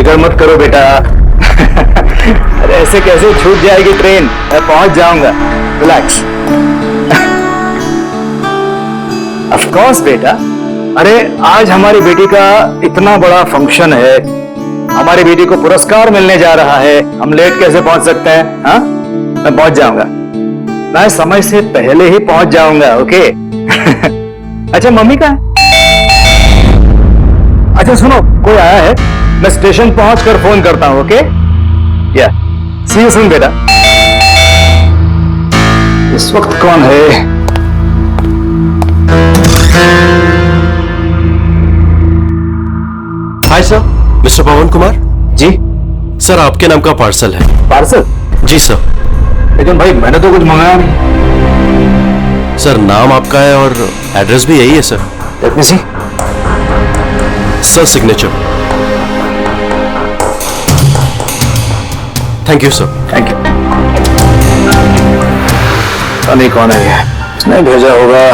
फिक्र मत करो बेटा। अरे ऐसे कैसे छूट जाएगी ट्रेन, मैं पहुंच जाऊंगा। रिलैक्स। ऑफ कोर्स बेटा। अरे आज हमारी बेटी का इतना बड़ा फंक्शन है, हमारी बेटी को पुरस्कार मिलने जा रहा है, हम लेट कैसे पहुंच सकते हैं? हाँ, मैं पहुंच जाऊंगा, मैं समय से पहले ही पहुंच जाऊंगा। ओके। अच्छा मम्मी कहाँ है? अच्छा सुनो, कोई आया है, मैं स्टेशन पहुंचकर फोन करता हूं। ओके या सी यू सून बेटा। इस वक्त कौन है? हाय सर, मिस्टर पवन कुमार। जी सर आपके नाम का पार्सल है। पार्सल? जी सर। लेकिन भाई मैंने तो कुछ मंगाया नहीं। सर नाम आपका है और एड्रेस भी यही है sir. Let me see. Sir signature. Thank you sir. Thank you. पता नहीं कौन है ये, इसने भेजा होगा।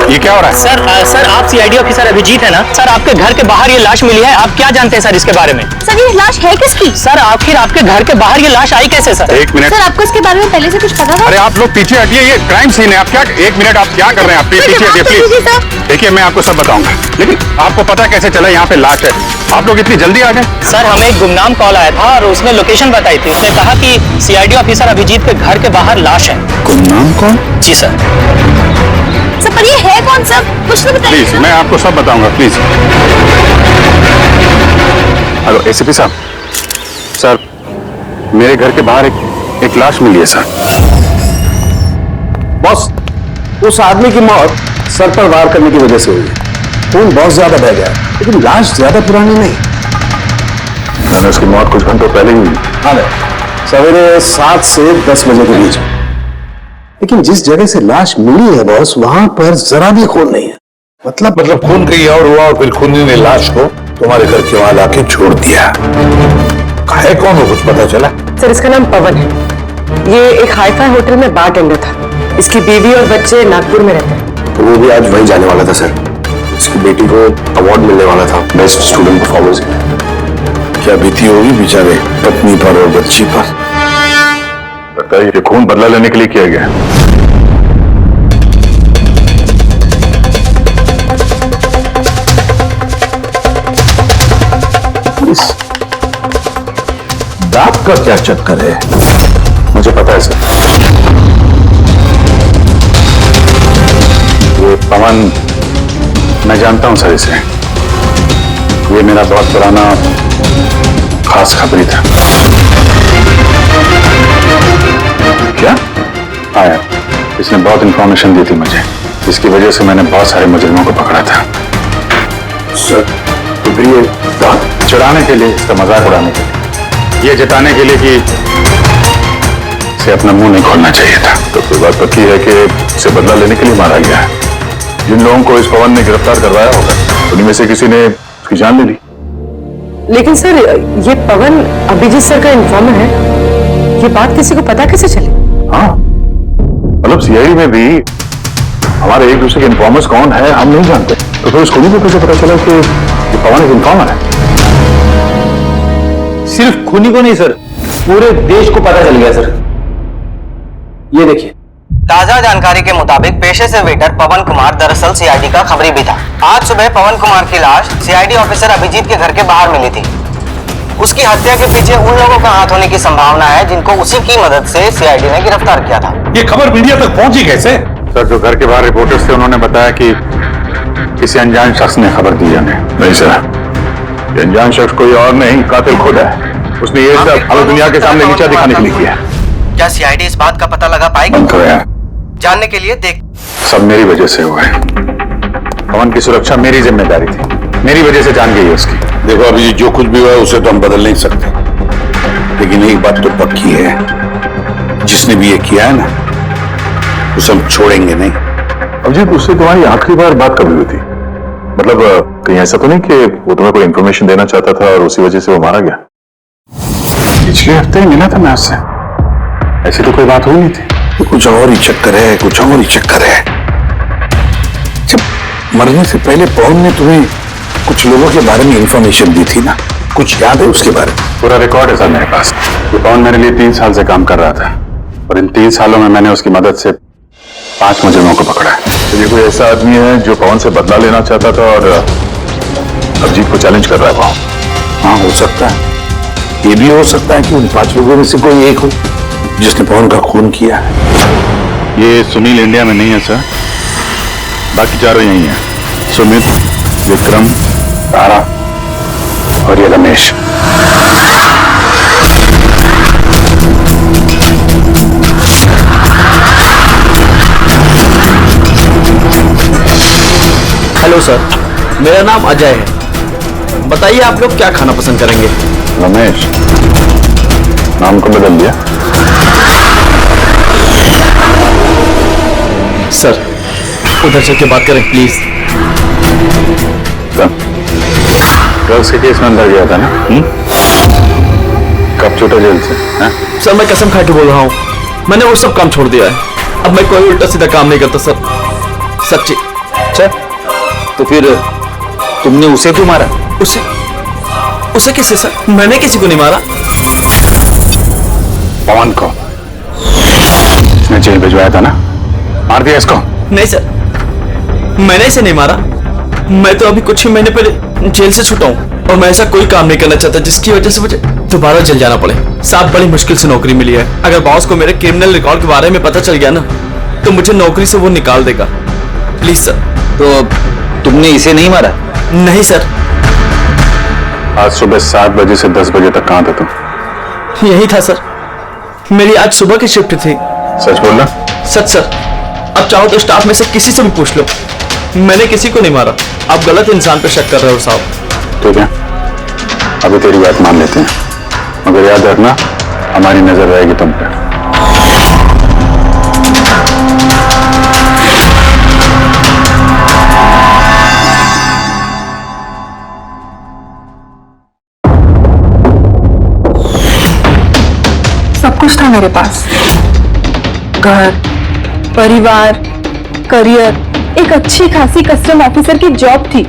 ये क्या हो रहा है? सर आप सीआईडी ऑफिसर अभिजीत है ना? सर आपके घर के बाहर ये लाश मिली है, आप क्या जानते हैं सर इसके बारे में? सर ये लाश है किसकी? सर आखिर आपके घर के बाहर ये लाश आई कैसे सर? एक मिनट सर आपको इसके बारे में पहले से कुछ पता था? अरे आप लोग पीछे हटिए, ये क्राइम सीन है। आप क्या, एक मिनट, आप क्या कर रहे हैं? आप पीछे हटिए प्लीज। देखिए मैं आपको सब बताऊंगा, लेकिन आपको पता कैसे चला यहाँ पे लाश है? आप लोग इतनी जल्दी आ गए? सर हमें एक गुमनाम कॉल आया था और उसने लोकेशन बताई थी। उसने कहा कि सीआईडी ऑफिसर अभिजीत के घर के बाहर लाश है। गुमनाम कौन? जी सर। सर पर ये है कौन सर? कुछ तो बताइए। प्लीज मैं आपको सब बताऊंगा प्लीज। हेलो एसीपी साहब। सर मेरे घर के बाहर एक लाश मिली है सर। बॉस, उस आदमी की मौत सर पर वार करने की वजह से हुई है। खून बहुत ज्यादा बह गया है, लेकिन लाश ज्यादा पुरानी नहीं। मैंने उसकी मौत कुछ घंटों पहले ही हुई। हाँ सवेरे 7 से 10 बजे के बीच। लेकिन जिस जगह से लाश मिली है बॉस, वहां पर जरा भी खून नहीं है। मतलब खून कहीं और हुआ और फिर खूनी ने लाश को तुम्हारे घर के वहां लाके छोड़ दिया। है कौन हो, कुछ पता चला? सर इसका नाम पवन है। ये एक हाईफाई होटल में बारटेंडर था। इसकी बीवी और बच्चे नागपुर में रहते हैं। तो वो भी आज वहीं जाने वाला था सर। उसकी बेटी को अवार्ड मिलने वाला था बेस्ट स्टूडेंट परफॉर्मेंस। क्या बीती होगी बेचारे पत्नी पर और बच्ची पर। लगता है ये खून बदला लेने के लिए किया गया है। दांत का क्या चक्कर है? मुझे पता है सर। ये पवन, मैं जानता हूं सर इसे। ये मेरा बहुत पुराना खास खबरी था। क्या? हाँ यार, इसने बहुत इंफॉर्मेशन दी थी मुझे। इसकी वजह से मैंने बहुत सारे मुजरिमों को पकड़ा था। सर तो फिर ये दांत चढ़ाने के लिए, इसका मजाक उड़ाने के लिए, ये जताने के लिए कि इसे अपना मुंह नहीं खोलना चाहिए था। तो फिर बात पक्की है कि इसे बदला लेने के लिए मारा गया है। जिन लोगों को इस पवन ने गिरफ्तार करवाया होगा उनमें से किसी ने उसकी जान ले ली। लेकिन सर ये पवन अभिजीत सर का इन्फॉर्मर है। ये बात किसी को पता कैसे चली? हाँ, मतलब सीआईडी में भी हमारे एक दूसरे के इन्फॉर्मर्स कौन है हम नहीं जानते। तो फिर उसको भी कैसे पता चला कि ये पवन एक इन्फॉर्मर है? सिर्फ खूनी को नहीं सर, पूरे देश को पता चल गया सर। ये देखिए, ताजा जानकारी के मुताबिक पेशे से वेटर पवन कुमार दरअसल सीआईडी का खबरी भी था। आज सुबह पवन कुमार की लाश सीआईडी ऑफिसर अभिजीत के घर के बाहर मिली थी। उसकी हत्या के पीछे उन लोगों का हाथ होने की संभावना है जिनको उसी की मदद से सीआईडी ने गिरफ्तार किया था। ये खबर मीडिया तक पहुंची कैसे? सर, जो घर के बाहर रिपोर्टर्स थे उन्होंने बताया कि किसी अनजान शख्स ने खबर दी हमें। नहीं सर, ये अनजान शख्स कोई और नहीं, कातिल खुद है। उसने ये सब हमें दुनिया के सामने नीचा दिखाने के लिए किया। क्या सीआईडी इस बात का पता लगा पाएगी? बंद करो यार। जानने के लिए देख। सब मेरी वजह से हुआ है। पवन की सुरक्षा मेरी जिम्मेदारी थी, मेरी वजह से जान गई है उसकी। देखो अभी जो कुछ भी हुआ है उसे तो हम बदल नहीं सकते, लेकिन एक बात तो पक्की है, जिसने भी ये किया है ना उसे हम छोड़ेंगे नहीं। अभिजीत, उससे तुम्हारी आखिरी बार बात कभी हुई थी? मतलब कहीं ऐसा तो नहीं कि वो तुम्हें कोई इंफॉर्मेशन देना चाहता था और उसी वजह से वो मारा गया? पिछले हफ्ते ही मिला था मैं उससे, ऐसी तो कोई बात हुई नहीं थी। तो कुछ और ही चक्कर है, कुछ और ही चक्कर है। जब मरने से पहले पवन ने तुम्हें कुछ लोगों के बारे में इंफॉर्मेशन दी थी ना, कुछ याद है उसके बारे में? पूरा रिकॉर्ड है सर मेरे पास। ये पवन मेरे लिए 3 साल से काम कर रहा था और इन 3 सालों में मैंने उसकी मदद से 5 मुजरिमों को पकड़ा है। तो ये कोई ऐसा आदमी है जो पवन से बदला लेना चाहता था और अभिजीत को चैलेंज कर रहा है। हाँ, हो सकता है। ये भी हो सकता है कि उन 5 लोगों में से कोई एक हो जिसने पवन का खून किया है। ये सुनील इंडिया में नहीं है सर, बाकी चारों यही हैं। सुमित, विक्रम, तारा और ये रमेश। हेलो सर, मेरा नाम अजय है। बताइए आप लोग क्या खाना पसंद करेंगे? रमेश, नाम को बदल दिया? सर उधर चल के बात करें प्लीज। ड्रग्स के केस में अंदर गया था ना? कब छूटा जेल से? सर मैं कसम खा के बोल रहा हूँ, मैंने वो सब काम छोड़ दिया है। अब मैं कोई उल्टा सीधा काम नहीं करता सर, सच्ची। अच्छा तो फिर तुमने उसे क्यों मारा? उसे किसे सर? मैंने किसी को नहीं मारा। पवन को इसने जेल भिजवाया था ना, मार दिया इसको? नहीं सर, मैंने इसे नहीं मारा। मैं तो अभी कुछ ही महीने पहले जेल से छूटा हूँ और मैं ऐसा कोई काम नहीं करना चाहता जिसकी वजह से मुझे दोबारा जेल जाना पड़े। साहब बड़ी मुश्किल से नौकरी मिली है। अगर बॉस को मेरे क्रिमिनल रिकॉर्ड के बारे में पता चल गया ना तो मुझे नौकरी से वो निकाल देगा। Please sir. तो तुमने इसे नहीं मारा? नहीं सर। आज सुबह 7 बजे से 10 बजे तक कहां था तुम? यही था सर, मेरी आज सुबह की शिफ्ट थी। सच बोलना? सच सर। अब चाहो तो स्टाफ में से किसी से भी पूछ लो, मैंने किसी को नहीं मारा। आप गलत इंसान पे शक कर रहे हो साहब। ठीक है, अभी तेरी बात मान लेते हैं, मगर याद रखना हमारी नजर रहेगी तुम पे। सब कुछ था मेरे पास, घर, परिवार, करियर, एक अच्छी खासी कस्टम ऑफिसर की जॉब थी।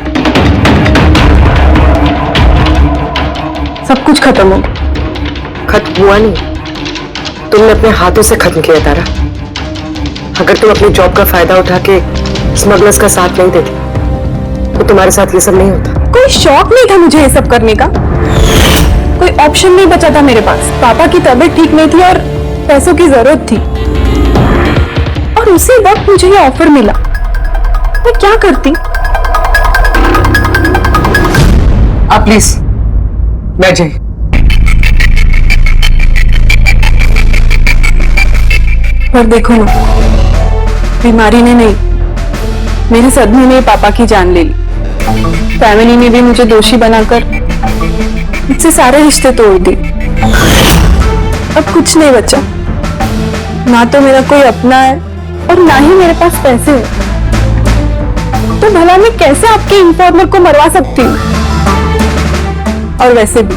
सब कुछ खत्म हो गया। खत्म हुआ नहीं, तुमने अपने हाथों से खत्म किया तारा। अगर तुम अपनी जॉब का फायदा उठा के स्मगलर्स का साथ नहीं देती तो तुम्हारे साथ ये सब नहीं होता। कोई शौक नहीं था मुझे ये सब करने का, कोई ऑप्शन नहीं बचा था मेरे पास। पापा की तबीयत ठीक नहीं थी और पैसों की जरूरत थी, और उसी वक्त मुझे ये ऑफर मिला। मैं क्या करती? आप प्लीज बैठ जाइए। पर देखो ना, बीमारी ने नहीं, मेरे सदमे ने पापा की जान ले ली। फैमिली ने भी मुझे दोषी बनाकर मुझसे सारे रिश्ते तोड़ दिए। अब कुछ नहीं बचा, ना तो मेरा कोई अपना है और ना ही मेरे पास पैसे हैं। तो भला मैं कैसे आपके इन्फॉर्मर को मरवा सकती हूँ? और वैसे भी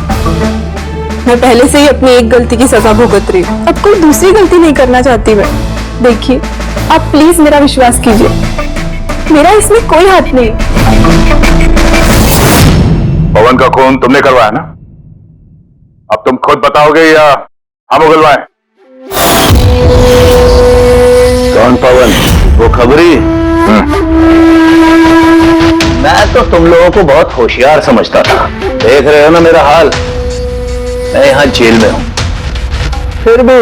मैं पहले से ही अपनी एक गलती की सजा भुगत रही हूँ, अब कोई दूसरी गलती नहीं करना चाहती मैं। देखिए, आप प्लीज मेरा विश्वास कीजिए, मेरा इसमें कोई हाथ नहीं। पवन का खून तुमने करवाया ना? अब तुम खुद बताओगे या हम उगलवाएं? कौन पवन? वो खबरी? मैं तो तुम लोगों को बहुत होशियार समझता था। देख रहे हो ना मेरा हाल, मैं यहाँ जेल में हूँ, फिर भी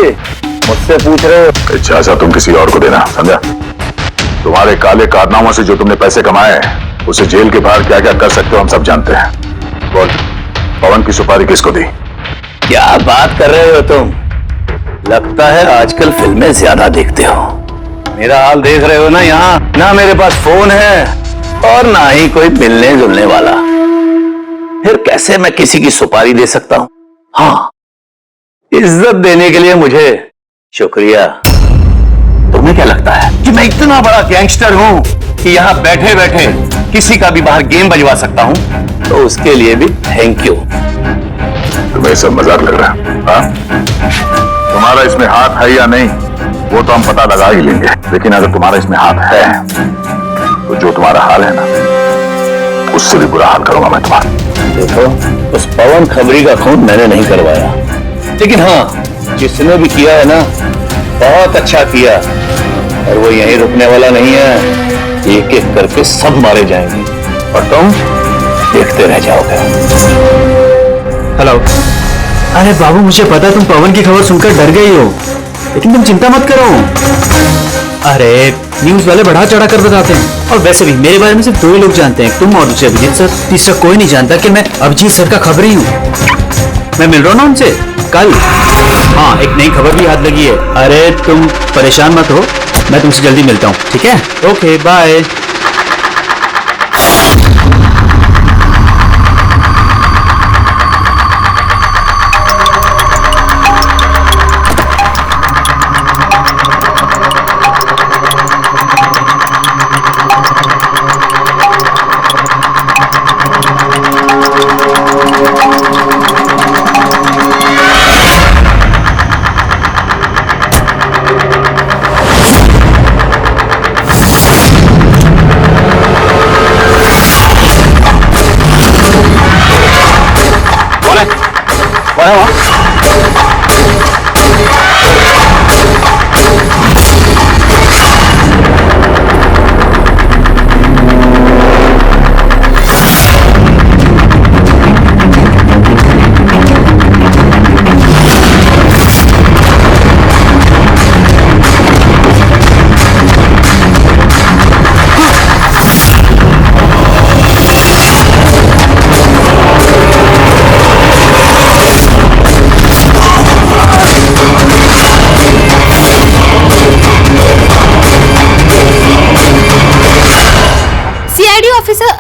मुझसे पूछ रहे हो। इजाजत तुम किसी और को देना, समझा? तुम्हारे काले कारनामों से जो तुमने पैसे कमाए उसे जेल के बाहर क्या क्या कर सकते हो हम सब जानते हैं। बोल, पवन की सुपारी किसको दी? क्या बात कर रहे हो तुम? लगता है आजकल फिल्में ज्यादा देखते हो। मेरा हाल देख रहे हो ना, यहाँ ना मेरे पास फोन है और ना ही कोई मिलने जुलने वाला। फिर कैसे मैं किसी की सुपारी दे सकता हूँ? हाँ, इज्जत देने के लिए मुझे शुक्रिया। तुम्हें क्या लगता है कि मैं इतना बड़ा गैंगस्टर हूं कि यहां बैठे बैठे किसी का भी बाहर गेम बजवा सकता हूं? तो उसके लिए भी थैंक यू। तुम्हें सब मजाक लग रहा है? हाँ? तुम्हारा इसमें हाथ है या नहीं वो तो हम पता लगा ही लेंगे, लेकिन अगर तुम्हारा इसमें हाथ है तो जो तुम्हारा हाल है ना, उससे भी बुरा हाल करूंगा मैं तुम्हारा। देखो, उस पवन खबरी का खून मैंने नहीं करवाया, लेकिन हाँ, जिसने भी किया है ना, बहुत अच्छा किया। और वो यहीं रुकने वाला नहीं है, एक एक करके सब मारे जाएंगे और तुम देखते रह जाओगे। हेलो। अरे बाबू, मुझे पता तुम पवन की खबर सुनकर डर गई हो, लेकिन तुम चिंता मत करो। अरे न्यूज वाले बढ़ा चढ़ा कर बताते हैं, और वैसे भी मेरे बारे में सिर्फ दो ही लोग जानते हैं, तुम और दूसरे अभिजीत सर। तीसरा कोई नहीं जानता कि मैं अभिजीत सर का खबरी हूँ। मैं मिल रहा हूँ ना उनसे कल। हाँ, एक नई खबर भी हाथ लगी है। अरे तुम परेशान मत हो, मैं तुमसे जल्दी मिलता हूँ, ठीक है? Okay, bye.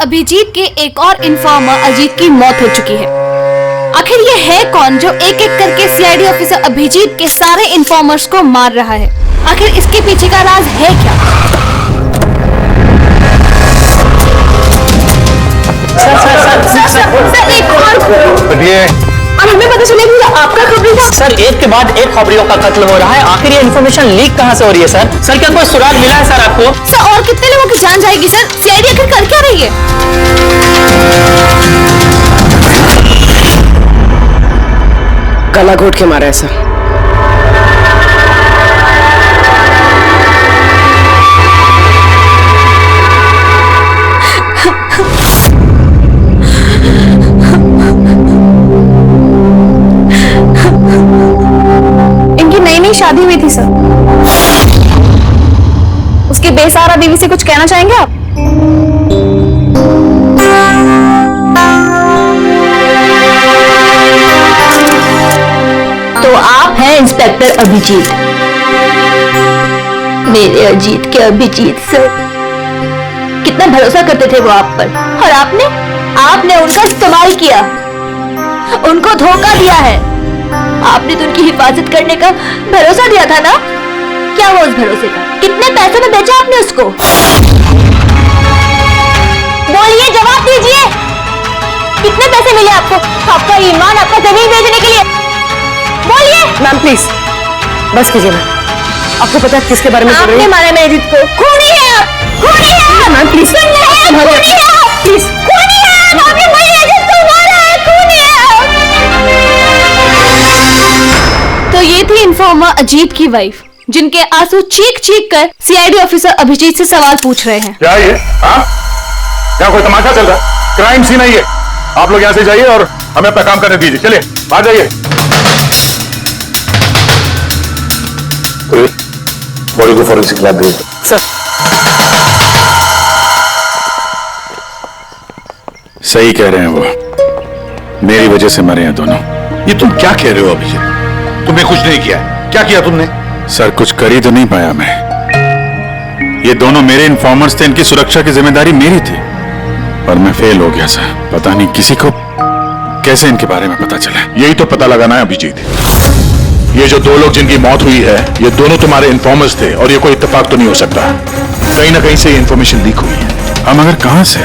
अभिजीत के एक और इन्फॉर्मर अजीत की मौत हो चुकी है। आखिर ये है कौन जो एक एक करके सीआईडी ऑफिसर अभिजीत के सारे इन्फॉर्मर्स को मार रहा है? आखिर इसके पीछे का राज है क्या? सर एक और ये अब हमें पता चलेगा आपका खबरी था। सर एक के बाद एक खबरियों का कत्ल हो रहा है, आखिर ये इन्फॉर्मेशन लीक कहां से हो रही है सर? सर क्या कोई सुराग मिला है सर आपको? सर और कितने लोगों की जान जाएगी सर? सीआईडी आखिर कर क्या रही है? गला घोट के मारा है सर। इनकी नई नई शादी हुई थी सर। उसके बेसहारा बीवी से कुछ कहना चाहेंगे आप? तो आप हैं इंस्पेक्टर अभिजीत, मेरे अजीत के अभिजीत सर। कितना भरोसा करते थे वो आप पर, और आपने उनका इस्तेमाल किया, उनको धोखा दिया है। आपने तो उनकी हिफाजत करने का भरोसा दिया था ना? क्या हुआ उस भरोसे का? कितने पैसों में बेचा आपने उसको? बोलिए, जवाब दीजिए। कितने पैसे मिले आपको? आपका ईमान, आपका जमीन बेचने के लिए? बोलिए। मैम प्लीज बस कीजिए मैम। आपको पता है किसके बारे में बोल रही आपने हूँ? मारा मेरे अजीत को। खूनी है आप, खूनी है आप। मैम प्लीज खूनी है आप, खूनी है आप। प्लीज खूनी है आप, आपने मेरे अजीत को मारा है, खूनी है आप। तो ये थी इन्फॉर्मर अजीत की वाइफ, जिनके आंसू चीख चीख कर सीआईडी ऑफिसर अभिजीत से सवाल पूछ रहे हैं। क्या ये? हाँ, क्या कोई तमाशा चल रहा है? क्राइम सीन है ये। आप लोग यहाँ से जाइए और हमें अपना काम करने दीजिए। चलिए बाहर जाइए। बॉडी को फॉरेंसिक लैब भेज दो। सर। सही कह रहे हैं वो, मेरी वजह से मरे हैं दोनों। ये तुम क्या कह रहे हो अभिजीत? तुमने कुछ नहीं किया। क्या किया तुमने? सर कुछ कर ही तो नहीं पाया मैं। ये दोनों मेरे इन्फॉर्मर्स थे, इनकी सुरक्षा की जिम्मेदारी मेरी थी, पर मैं फेल हो गया सर। पता नहीं किसी को कैसे इनके बारे में पता चला। यही तो पता लगाना है अभिजीत। ये जो दो लोग जिनकी मौत हुई है, ये दोनों तुम्हारे इन्फॉर्मर्स थे, और ये कोई इत्तेफाक तो नहीं हो सकता। कहीं ना कहीं से ये इन्फॉर्मेशन लीक हुई है। हम अगर कहां से?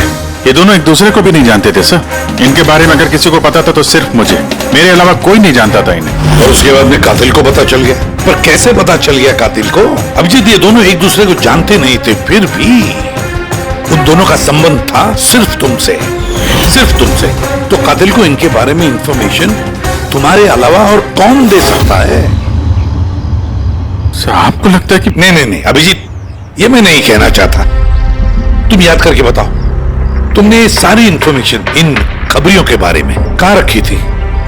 ये दोनों एक दूसरे को भी नहीं जानते थे सर। इनके बारे में अगर किसी को पता था तो सिर्फ मुझे, मेरे अलावा कोई नहीं जानता था इन्हें। और उसके बाद में कातिल को पता चल गया। पर कैसे पता चल गया कातिल को? अभिजीत ये दोनों एक दूसरे को जानते नहीं थे, फिर भी उन दोनों का संबंध था सिर्फ तुमसे, सिर्फ तुमसे। तो कातिल को इनके बारे में इंफॉर्मेशन तुम्हारे अलावा और कौन दे सकता है? सर आपको लगता है कि नहीं अभिजीत, ये मैं नहीं कहना चाहता। तुम याद करके बताओ, तुमने ये सारी इंफॉर्मेशन इन खबरियों के बारे में कहाँ रखी थी?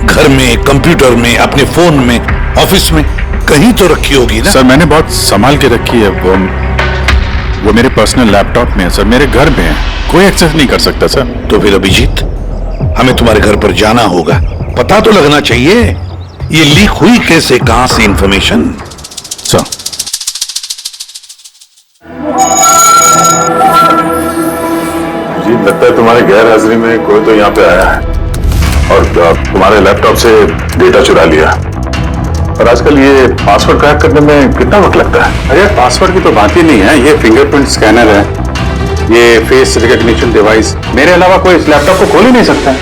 घर में, कंप्यूटर में, अपने फोन में, ऑफिस में, कहीं तो रखी होगी ना? सर मैंने बहुत संभाल के रखी है। वो मेरे पर्सनल लैपटॉप में है सर, मेरे घर में है, कोई एक्सेस नहीं कर सकता सर। तो फिर अभिजीत, हमें तुम्हारे घर पर जाना होगा, पता तो लगना चाहिए ये लीक हुई कैसे, कहां से इंफॉर्मेशन। सर जी लगता है तुम्हारे गैर हाजिरी में कोई तो यहाँ पे आया है और तुम्हारे लैपटॉप से डेटा चुरा लिया। और आजकल ये पासवर्ड क्रैक करने में कितना वक्त लगता है? अरे पासवर्ड की तो बात ही नहीं है, ये फिंगरप्रिंट स्कैनर है, ये फेस रिकॉग्निशन डिवाइस, मेरे अलावा कोई इस लैपटॉप को खोल ही नहीं सकता।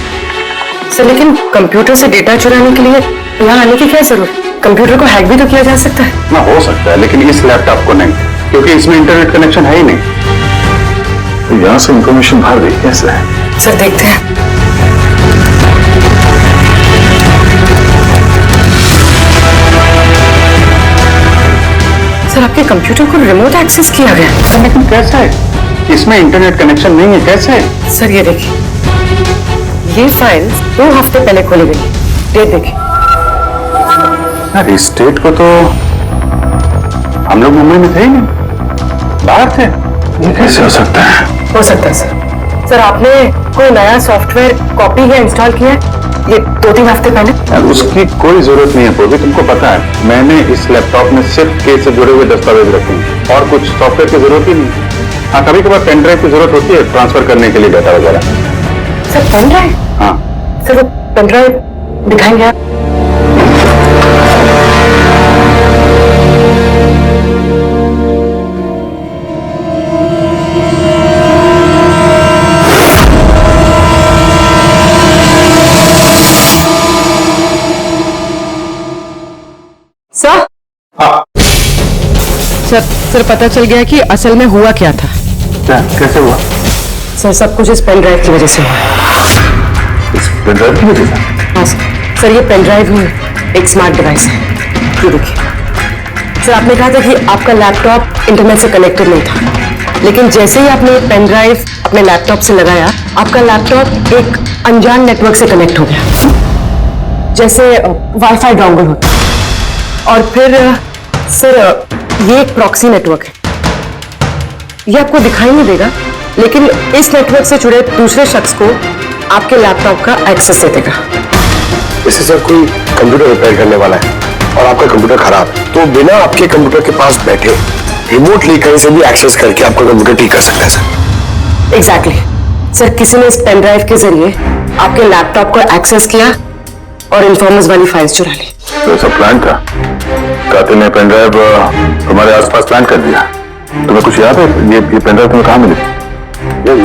सर लेकिन कंप्यूटर से डेटा चुराने के लिए यहाँ आने की क्या जरूरत? कंप्यूटर को हैक भी तो किया जा सकता है ना। हो सकता है लेकिन इस लैपटॉप को नहीं, क्योंकि इसमें इंटरनेट कनेक्शन है ही नहीं। तो यहाँ से इंफॉर्मेशन बाहर गई कैसे है? सर देखते हैं। सर आपके कंप्यूटर को रिमोट एक्सेस किया गया। लेकिन कैसे है? इसमें इंटरनेट कनेक्शन नहीं है, कैसे है? सर ये देखिए, ये फाइल 2 हफ्ते पहले खोली गई। डेट देखिए। अरे इस डेट को तो हम लोग मुंबई में थे ही नहीं, बाहर थे। ये कैसे हो सकता है? हो सकता है सर। सर आपने कोई नया सॉफ्टवेयर कॉपी या इंस्टॉल किया है ये 2-3 हफ्ते पहले? यार उसकी कोई जरूरत नहीं है पूर्वी, तुमको पता है मैंने इस लैपटॉप में सिर्फ केस से जुड़े हुए दस्तावेज रखे हैं और कुछ सॉफ्टवेयर की जरूरत ही नहीं। हाँ कभी कभार पेन ड्राइव की जरूरत होती है ट्रांसफर करने के लिए डाटा वगैरह। Sir pen drive? हाँ सर वो पेन ड्राइव दिखाएंगे आप? सर सर पता चल गया कि असल में हुआ क्या था। क्या कैसे हुआ? सर सब कुछ इस पेन ड्राइव की वजह से हुआ। इस पेन ड्राइव की वजह से? हाँ सर ये पेन ड्राइव ही एक स्मार्ट डिवाइस है। ये देखिए सर, आपने कहा था कि आपका लैपटॉप इंटरनेट से कनेक्टेड नहीं था, लेकिन जैसे ही आपने पेन ड्राइव अपने लैपटॉप से लगाया, आपका लैपटॉप एक अनजान नेटवर्क से कनेक्ट हो गया, जैसे वाईफाई डोंगल होता है। और फिर सर ये एक प्रॉक्सी नेटवर्क है। ये आपको दिखाई नहीं देगा, लेकिन इस नेटवर्क से जुड़े दूसरे शख्स को आपके लैपटॉप का एक्सेस दे देगा। इसे सर कोई कंप्यूटर रिपेयर करने वाला है और आपका कंप्यूटर खराब है, तो बिना आपके कंप्यूटर के पास बैठे रिमोटली कहीं से भी एक्सेस करके आपका कंप्यूटर ठीक कर सकता है सर। एग्जैक्टली सर, किसी ने इस पेन ड्राइव के जरिए आपके लैपटॉप को एक्सेस किया और इन्फॉर्मर्स वाली फाइल्स चुरा ली। तो सब प्लान था। कातिल ने पेन ड्राइव तुम्हारे आसपास प्लान कर दिया। तुम्हें कुछ याद है ये पेन ड्राइव तुम्हें कहाँ मिली?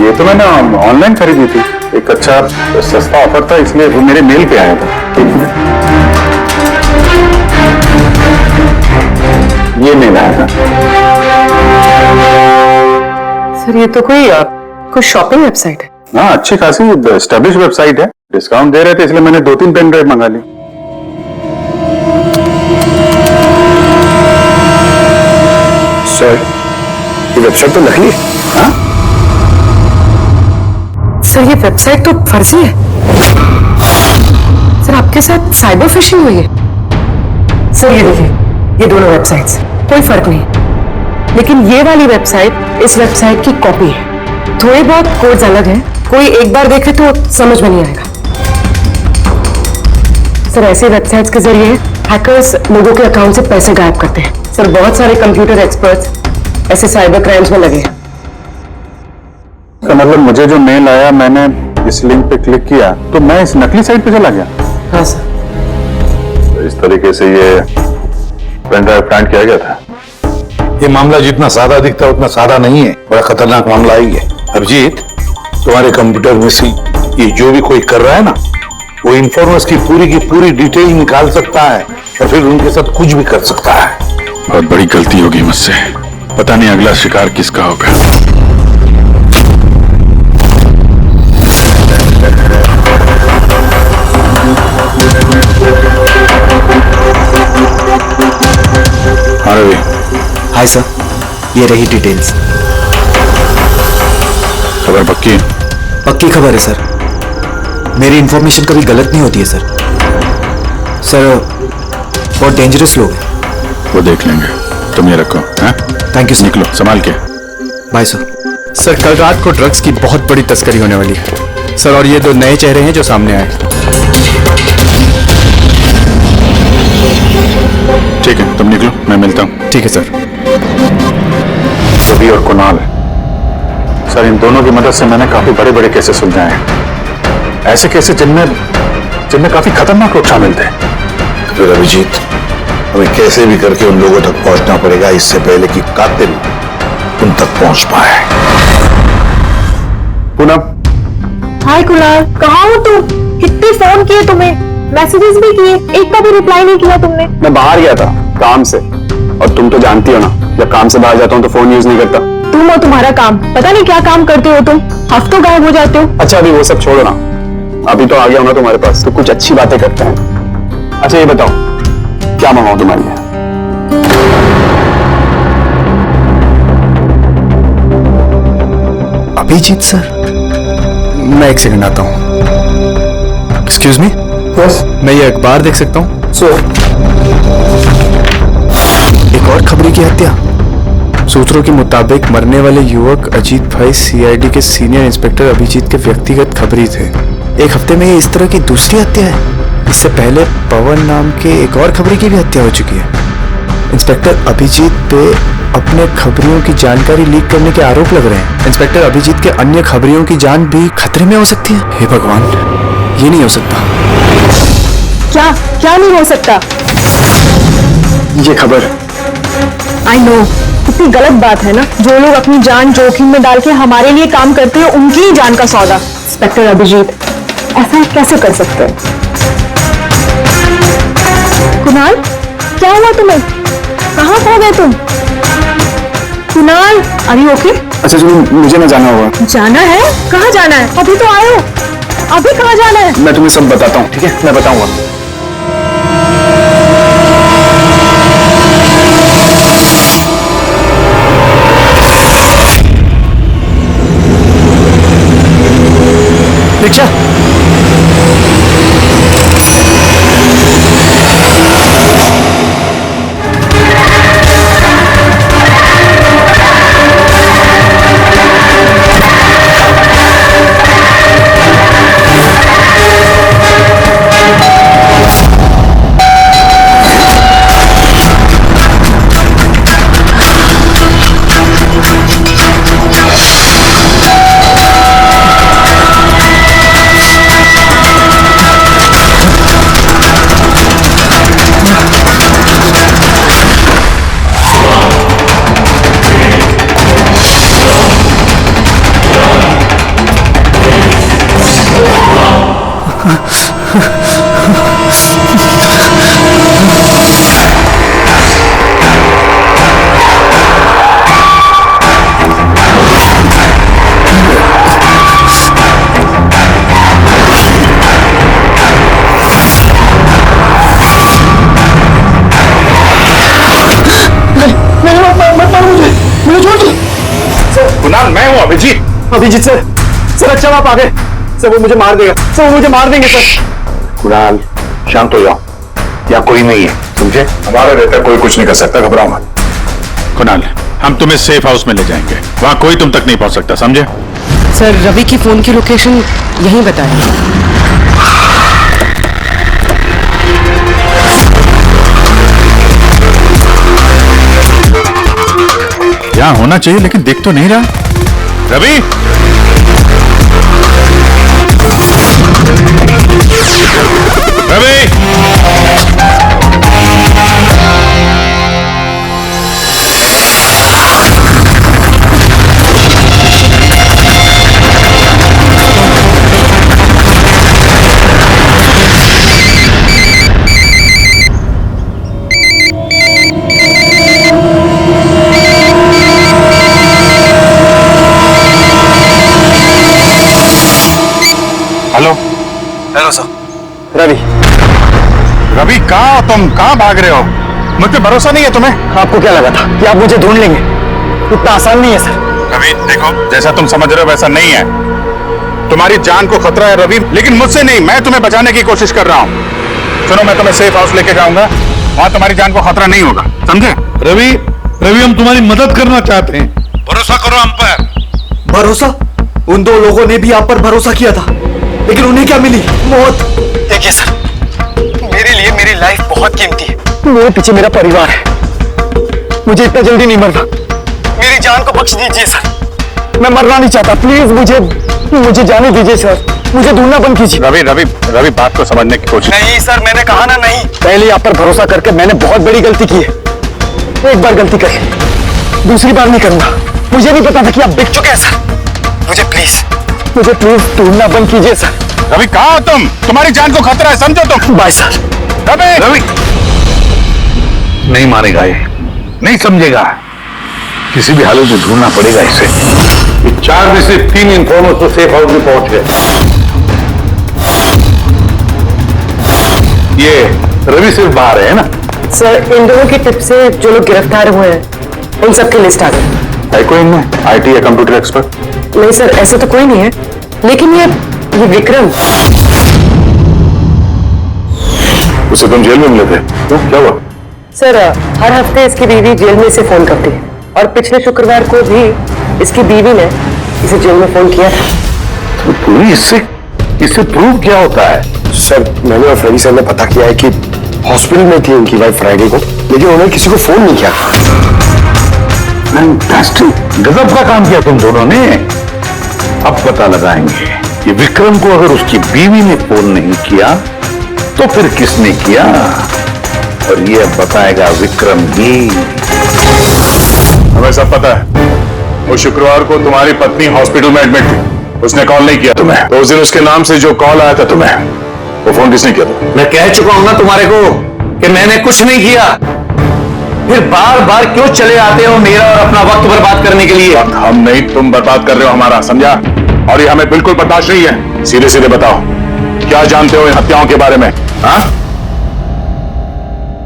ये तो मैंने ऑनलाइन खरीदी थी, एक अच्छा सस्ता ऑफर था, इसलिए वो मेरे मेल पे आया था। ये मेल आया था। सर ये तो कोई शॉपिंग वेबसाइट है। हाँ, अच्छी खासी एस्टेब्लिश वेबसाइट है, डिस्काउंट दे रहे थे, इसलिए मैंने 2-3 पेन ड्राइव मंगा ली। सर ये वेबसाइट तो नकली है। हाँ? सर ये वेबसाइट तो फर्जी है। सर आपके साथ साइबर फिशिंग हुई है। सर ये देखिए, ये दोनों वेबसाइट्स, कोई फर्क नहीं, लेकिन ये वाली वेबसाइट इस वेबसाइट की कॉपी है। थोड़े बहुत कोड्स अलग हैं, कोई एक बार देखे तो समझ में नहीं आएगा। सर ऐसे वेबसाइट्स के जरिए हैकर्स लोगों के अकाउंट से पैसे गायब करते हैं। सर बहुत सारे कंप्यूटर एक्सपर्ट्स ऐसे साइबर क्राइम्स में लगे हैं। तो मतलब मुझे जो मेल आया, मैंने इस लिंक पे क्लिक किया तो मैं इस नकली साइट पे चला गया। हाँ सर। तो इस तरीके से ये पेन ड्राइव प्लांट किया गया था। ये मामला जितना सादा दिखता है उतना सादा नहीं है, बड़ा खतरनाक मामला ही है। अभिजीत, तुम्हारे कंप्यूटर में से ये जो भी कोई कर रहा है ना, वो इन्फॉर्मर्स की पूरी डिटेल निकाल सकता है और फिर उनके साथ कुछ भी कर सकता है। बहुत बड़ी गलती होगी मुझसे। पता नहीं अगला शिकार किसका होगा। हाँ रवि। हाय सर, ये रही डिटेल्स। खबर पक्की है? पक्की खबर है सर। मेरी इंफॉर्मेशन कभी गलत नहीं होती है सर। सर बहुत डेंजरस लोग हैं। वो देख लेंगे, तुम ये रखो। हैं? Thank you sir. निकलो, संभाल के। Bye sir. सर कल रात को ड्रग्स की बहुत बड़ी तस्करी होने वाली है सर, और ये 2 नए चेहरे हैं जो सामने आए। ठीक है, तुम निकलो, मैं मिलता हूँ। ठीक है सर। रवि और कुणाल, सर इन दोनों की मदद से मैंने काफी बड़े केसेस सुलझाए हैं। ऐसे केसेस जिनमें काफी खतरनाक लोग शामिल थे। फिर अभिजीत, हमें कैसे भी करके उन लोगों तक पहुंचना पड़ेगा, इससे पहले कि कातिल उन तक पहुंच पाए। पूनम। हाय कुणाल, कहाँ हो तुम? कितने फोन किए तुम्हें, मैसेजेस भी किए, एक का भी रिप्लाई नहीं किया तुमने। मैं बाहर गया था काम से, और तुम तो जानती हो ना, जब काम से बाहर जाता हूँ तो फोन यूज नहीं करता। तुम और तुम्हारा काम, पता नहीं क्या काम करते हो तुम, हफ्तों गायब हो जाते हो। अच्छा अभी वो सब छोड़ो ना, अभी तो आ गया हूं ना तुम्हारे पास, तो कुछ अच्छी बातें करते हैं। अच्छा ये बताओ, क्या मंगाऊं तुम्हारे लिए? अभिजीत सर, मैं एक सेकंड आता हूँ। एक्सक्यूज मी, मैं ये अखबार देख सकता हूँ? एक और खबरी की हत्या। सूत्रों के मुताबिक मरने वाले युवक अजीत भाई सीआईडी के सीनियर इंस्पेक्टर अभिजीत के व्यक्तिगत खबरी थे। एक हफ्ते में ये इस तरह की दूसरी हत्या है। इससे पहले पवन नाम के एक और खबरी की भी हत्या हो चुकी है। इंस्पेक्टर अभिजीत पे अपने खबरियों की जानकारी लीक करने के आरोप लग रहे हैं। इंस्पेक्टर अभिजीत के अन्य खबरियों की जान भी खतरे में हो सकती है। हे भगवान, ये नहीं हो सकता। क्या नहीं हो सकता? ये खबर आई नो, कितनी गलत बात है ना। जो लोग अपनी जान जोखिम में डाल के हमारे लिए काम करते हैं उनकी ही जान का सौदा। इंस्पेक्टर अभिजीत ऐसा कैसे कर सकते हैं? कुणाल, क्या हुआ तुम्हें? कहाँ खो गए तुम? Kunal, are you okay? अच्छा चलो, मुझे ना जाना होगा। जाना है? कहाँ जाना है? अभी तो आए हो, अभी कहाँ जाना है? मैं तुम्हें सब बताता हूँ, ठीक है? मैं बताऊंगा। रिक्शा, कुणाल, मैं हूं अभिजीत। अभिजीत सर, सर अच्छा आप आ गए। सर वो मुझे मार देगा, सर वो मुझे मार देंगे सर। कुणाल, शांत हो जाओ, यहाँ कोई नहीं है, समझे? हमारा रहता कोई कुछ नहीं कर सकता, घबराओ मत। कुणाल, हम तुम्हें सेफ हाउस में ले जाएंगे, वहां कोई तुम तक नहीं पहुंच सकता, समझे? सर, रवि की फोन की लोकेशन यहीं बताएं। यहाँ होना चाहिए लेकिन दिख तो नहीं रहा। Ravi, Ravi, hello. Hello sir. Ravi. Ravi, कहाँ हो तुम? कहाँ भाग रहे हो? मुझ पे भरोसा नहीं है तुम्हें? आपको क्या लगा था कि आप मुझे ढूंढ लेंगे? इतना आसान नहीं है सर। रवि देखो, जैसा तुम समझ रहे हो वैसा नहीं है। तुम्हारी जान को खतरा है रवि, लेकिन मुझसे नहीं, मैं तुम्हें बचाने की कोशिश कर रहा हूँ। सुनो, मैं तुम्हें सेफ हाउस लेके जाऊंगा, वहां तुम्हारी जान को खतरा नहीं होगा, समझे? रवि, रवि हम तुम्हारी मदद करना चाहते हैं, भरोसा करो हम पर। भरोसा? उन दो लोगों ने भी आप पर भरोसा किया था, लेकिन उन्हें क्या मिली? मौत। देखिए सर, मेरे लिए मेरी लाइफ बहुत कीमती है। मेरे पीछे मेरा परिवार है, मुझे इतना जल्दी नहीं मरना। मेरी जान को बख्श दीजिए सर, मैं मरना नहीं चाहता। प्लीज मुझे जाने दीजिए सर, मुझे ढूंढना बंद कीजिए। रवि रवि रवि, बात को समझने की कोशिश। नहीं सर, मैंने कहा ना नहीं। पहले आप पर भरोसा करके मैंने बहुत बड़ी गलती की है। एक बार गलती करी, दूसरी बार नहीं करूंगा। मुझे नहीं पता था कि आप बिक चुके हैं सर। मुझे प्लीज ढूंढना बंद कीजिए सर। रवि, कहाँ हो तुम? तुम्हारी जान को खतरा है, समझो तुम। Bye sir. रवि, रवि नहीं मारेगा ये, नहीं समझेगा, किसी भी हालत में ढूंढना पड़ेगा इसे। ये 4 में से 3 इन्फॉर्मर्स तो सेफ हाउस में पहुंच गए। ये रवि सिर्फ बाहर है ना? सर, इन दोनों की टिप से जो लोग गिरफ्तार हुए हैं उन सबकी लिस्ट आ गई। है कोई इनमें IT या कंप्यूटर एक्सपर्ट? नहीं सर, ऐसे तो कोई नहीं है, लेकिन ये विक्रम, उसे तुम जेल में मिले थे, क्यों, क्या हुआ? सर हर हफ्ते इसकी बीवी जेल में इसे फोन करती है और पिछले शुक्रवार को भी इसकी बीवी ने इसे जेल में फोन किया था। तो तुम्हें इससे प्रूव क्या होता है? सर, मैंने और फ्रेडी सर ने पता किया है कि हॉस्पिटल में थी उनकी वाइफ फ्राइडे को, लेकिन उन्होंने किसी को फोन नहीं किया। फैंटास्टिक, गजब का काम किया तुम दोनों ने। अब पता लगाएंगे कि विक्रम को अगर उसकी बीवी ने फोन नहीं किया तो फिर किसने किया? और ये बताएगा विक्रम जी। हमें सब पता है। वो शुक्रवार को तुम्हारी पत्नी हॉस्पिटल में एडमिट थी, उसने कॉल नहीं किया तुम्हें। तो उस दिन उसके नाम से जो कॉल आया था तुम्हें, वो फोन किसने किया था? मैं कह चुका हूं ना तुम्हारे को कि मैंने कुछ नहीं किया। फिर बार बार क्यों चले आते हो मेरा और अपना वक्त बर्बाद करने के लिए? वक्त हम नहीं, तुम बर्बाद कर रहे हो हमारा, समझा? और ये हमें बिल्कुल बर्दाश्त नहीं है। सीधे सीधे बताओ, क्या जानते हो इन हत्याओं के बारे में? हाँ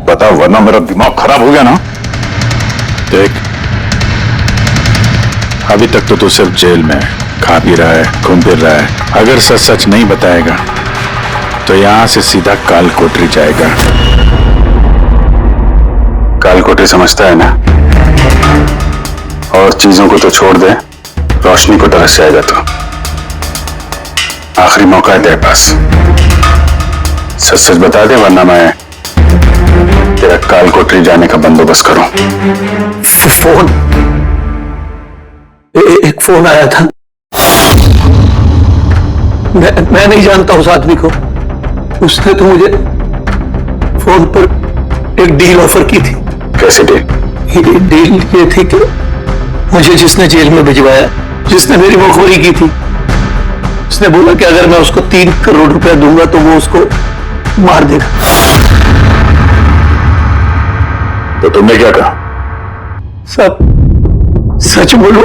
बताओ, वरना मेरा दिमाग खराब हो गया ना। देख, अभी तक तो तू सिर्फ जेल में खा पी रहा है, घूम फिर रहा है। अगर सच सच नहीं बताएगा तो यहां से सीधा काल कोठरी जाएगा। काल कोठरी समझता है ना? और चीजों को तो छोड़ दे, रोशनी को तरस जाएगा तो। आखिरी मौका है तेरे पास, सच सच बता दे, वरना मैं तेरा काल कोठरी जाने का बंदोबस्त करूं। फोन, एक फोन आया था। मैं नहीं जानता उस आदमी को। उसने तो मुझे फोन पर एक डील ऑफर की थी। कैसे डील? डील ये थी कि मुझे जिसने जेल में भिजवाया, जिसने मेरी मुखबरी की थी, उसने बोला कि अगर मैं उसको 3 करोड़ रुपया दूंगा तो वो उसको मार देगा। तो तुमने क्या कहा? सब सच बोलो,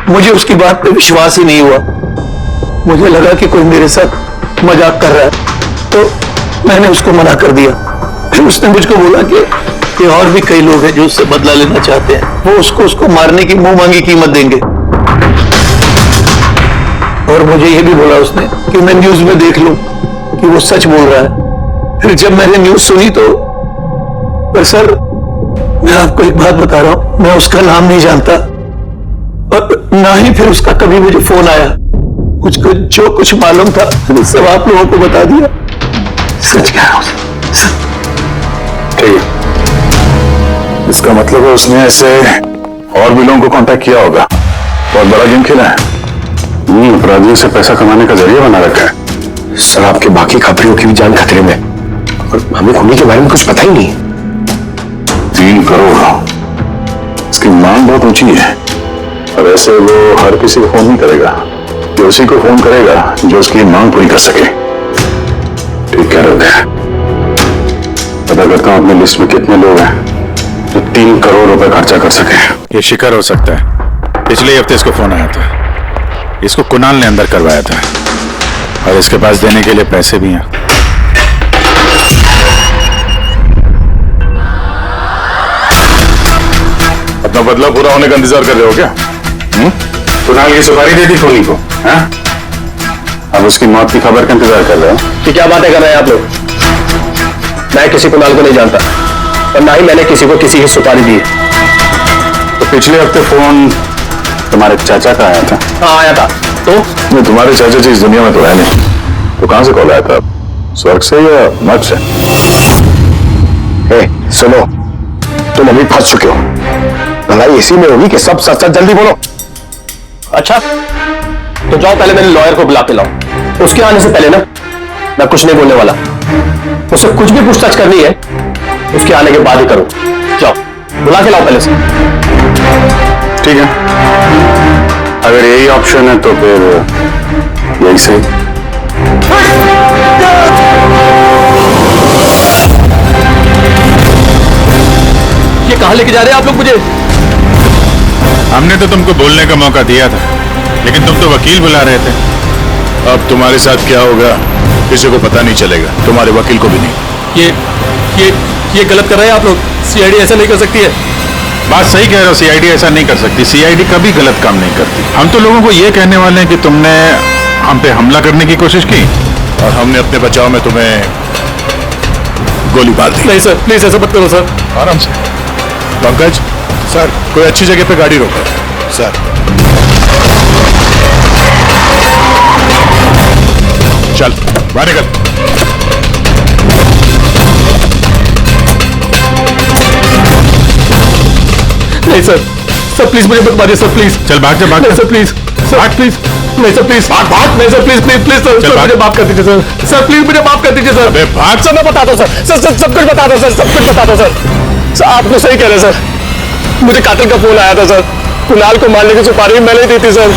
मुझे उसकी बात पे विश्वास ही नहीं हुआ। मुझे लगा कि कोई मेरे साथ मजाक कर रहा है, तो मैंने उसको मना कर दिया। फिर उसने मुझको बोला कि और भी कई लोग हैं जो उससे बदला लेना चाहते हैं, वो उसको मारने की मुंह मांगी कीमत देंगे। और मुझे ये भी बोला उसने कि मैं न्यूज में देख लूं कि वो सच बोल रहा है। फिर जब मैंने न्यूज सुनी तो, पर सर मैं आपको एक बात बता रहा हूं, मैं उसका नाम नहीं जानता और ना ही फिर उसका कभी मुझे फोन आया। मुझको जो कुछ मालूम था सब आप लोगों को बता दिया। सच कह रहा हूं सर। ठीक है, इसका मतलब है उसने ऐसे और भी लोगों को कांटेक्ट किया होगा। बहुत बड़ा गेम खेला है। अपराधियों से पैसा कमाने का जरिया बना रखा है। सर आपके बाकी खबरियों की भी जान खतरे में, और हमें खूनी के बारे में कुछ पता ही नहीं। 3 करोड़, इसकी मांग बहुत ऊंची है। और ऐसे वो हर किसी को फोन नहीं करेगा, ये उसी को फोन करेगा जो उसकी मांग पूरी कर सके। ठीक कह रहे हैं। पता करता हूं अपनी लिस्ट में कितने लोग हैं जो 3 करोड़ रुपए खर्चा कर सके। ये शिखर हो सकता है। पिछले हफ्ते इसको फोन आया था, इसको कुणाल ने अंदर करवाया था और इसके पास देने के लिए पैसे भी हैं। अपना बदला पूरा होने का इंतजार कर रहे हो क्या? कुणाल की सुपारी दे दी खूनी को, हाँ? अब उसकी मौत की खबर का इंतजार कर रहे हो? ये क्या बातें कर रहे हैं आप लोग? मैं किसी कुणाल को नहीं जानता और ना ही मैंने किसी को किसी की सुपारी दी है। तो पिछले हफ्ते फोन तुम्हारे चाचा का आया था? हाँ आया था। तो नहीं, तुम्हारे चाचा जी इस दुनिया में तो है नहीं, तो कहां से कॉल आया था? स्वर्ग से या मर्ग से? सुनो, तुम अभी फंस चुके हो। लड़ाई इसी में होगी कि सब सच सच जल्दी बोलो। अच्छा तो जाओ, पहले मेरे लॉयर को बुला के लाओ। उसके आने से पहले ना मैं कुछ नहीं बोलने वाला। मुझसे कुछ भी पूछताछ करनी है उसके आने के बाद ही करो। जाओ बुला के लाओ पहले से। ठीक है, अगर यही ऑप्शन है तो फिर यही सही। ये कहां लेके जा रहे हैं आप लोग मुझे? हमने तो तुमको बोलने का मौका दिया था, लेकिन तुम तो वकील बुला रहे थे। अब तुम्हारे साथ क्या होगा किसी को पता नहीं चलेगा, तुम्हारे वकील को भी नहीं। ये गलत कर रहे हैं आप लोग। सीआईडी ऐसा नहीं कर सकती है। बात सही कह रहे हो, सीआईडी ऐसा नहीं कर सकती। सीआईडी कभी गलत काम नहीं करती। हम तो लोगों को ये कहने वाले हैं कि तुमने हम पे हमला करने की कोशिश की और हमने अपने बचाव में तुम्हें गोली मार दी। नहीं सर, प्लीज ऐसा मत करो सर। आराम से। पंकज सर, कोई अच्छी जगह पे गाड़ी रोको सर। चल बाहर निकल। नहीं सर, सर प्लीज मुझे मत मारिए सर प्लीज। चल भाग जा, भाग नहीं जा। सर प्लीज, सर प्लीज, नहीं सर प्लीज, नहीं sir please please please sir, मुझे माफ कर दीजिए सर, सर प्लीज मुझे माफ कर दीजिए सर। अबे भाग। सर मैं बता दो सर, सब कुछ बता दो सर, सब कुछ बता दो सर। आप तो सही कह रहे सर, मुझे कातिल का फोन आया था सर, कुणाल को मारने की सुपारी मैंने दी थी सर।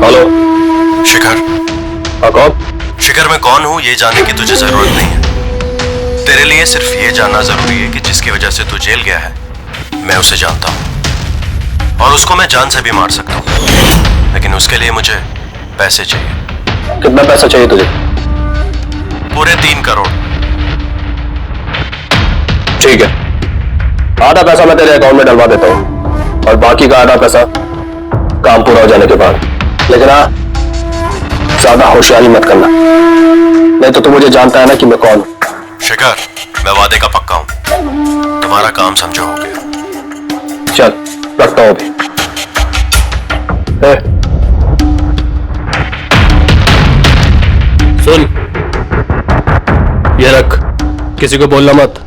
हेलो शिखर। कौन? शिखर मैं कौन हूं ये जानने की तुझे जरूरत नहीं है। तेरे लिए सिर्फ ये जानना जरूरी है कि जिसकी वजह से तू जेल गया है मैं उसे जानता हूं और उसको मैं जान से भी मार सकता हूं, लेकिन उसके लिए मुझे पैसे चाहिए। कितना पैसा चाहिए तुझे? पूरे 3 करोड़। ठीक है, आधा पैसा मैं तेरे अकाउंट में डलवा देता हूं और बाकी का आधा पैसा काम पूरा हो जाने के बाद। लेकिन हाँ, ज्यादा होशियारी मत करना, नहीं तो तू मुझे जानता है ना कि मैं कौन हूं। शिखर मैं वादे का पक्का हूं, तुम्हारा काम समझो हो गया। चल रखता हूं अभी। सुन, ये रख, किसी को बोलना मत।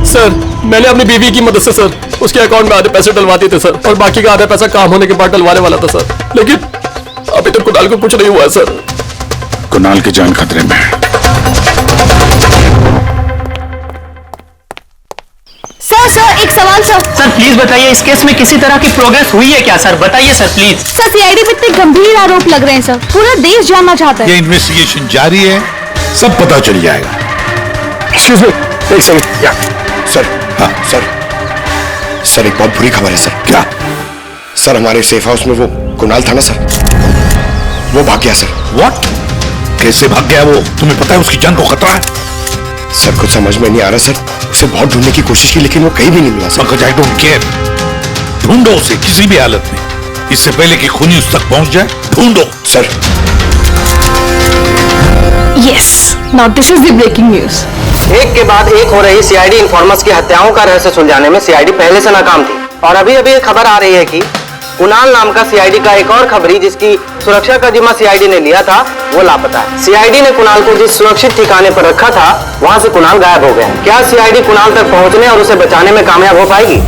सर मैंने अपनी बीवी की मदद से सर उसके अकाउंट में आधे पैसे डलवा दिए थे सर, और बाकी का आधा पैसा काम होने के बाद डलवाने वाला था सर, लेकिन अभी तक कुणाल को कुछ नहीं हुआ है सर। कुणाल की जान खतरे में है। सर एक सवाल सर। सर प्लीज बताइए, इस केस में किसी तरह की प्रोग्रेस हुई है क्या सर? बताइए सर प्लीज। सर सीआईडी पे इतने गंभीर आरोप लग रहे हैं सर, पूरा देश जानना चाहता है। ये इन्वेस्टिगेशन जारी है, सब पता चल जाएगा। एक्सक्यूज मी, एक सेकंड। सर, हाँ सर एक बहुत बुरी खबर है सर। क्या? सर हमारे सेफ हाउस में वो कुणाल था ना सर, वो भाग गया सर। व्हाट? कैसे भाग गया वो? तुम्हें पता है उसकी जान को खतरा है? सर कुछ समझ में नहीं आ रहा सर, उसे बहुत ढूंढने की कोशिश की लेकिन वो कहीं भी नहीं मिला sir. Pankaj, I don't care, ढूंढो उसे किसी भी हालत में, इससे पहले कि खूनी उस तक पहुंच जाए, ढूंढो। Sir yes, now this is the breaking news. एक के बाद एक हो रही सीआईडी इन्फॉर्मर्स की हत्याओं का रहस्य सुलझाने में सीआईडी पहले से नाकाम थी, और अभी अभी एक खबर आ रही है कि कुणाल नाम का सीआईडी का एक और खबरी जिसकी सुरक्षा का जिम्मा सीआईडी ने लिया था वो लापता है। सीआईडी ने कुणाल को जिस सुरक्षित ठिकाने पर रखा था वहां से कुणाल गायब हो गया। क्या सीआईडी कुणाल तक पहुंचने और उसे बचाने में कामयाब हो पाएगी?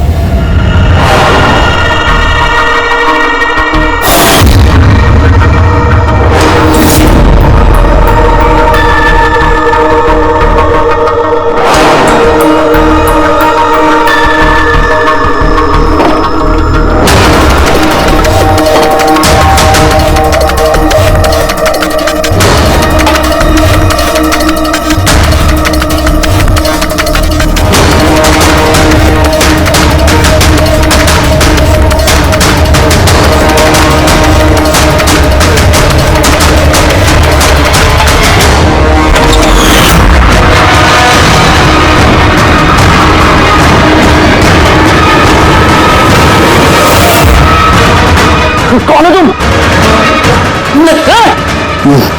कौन है तुम?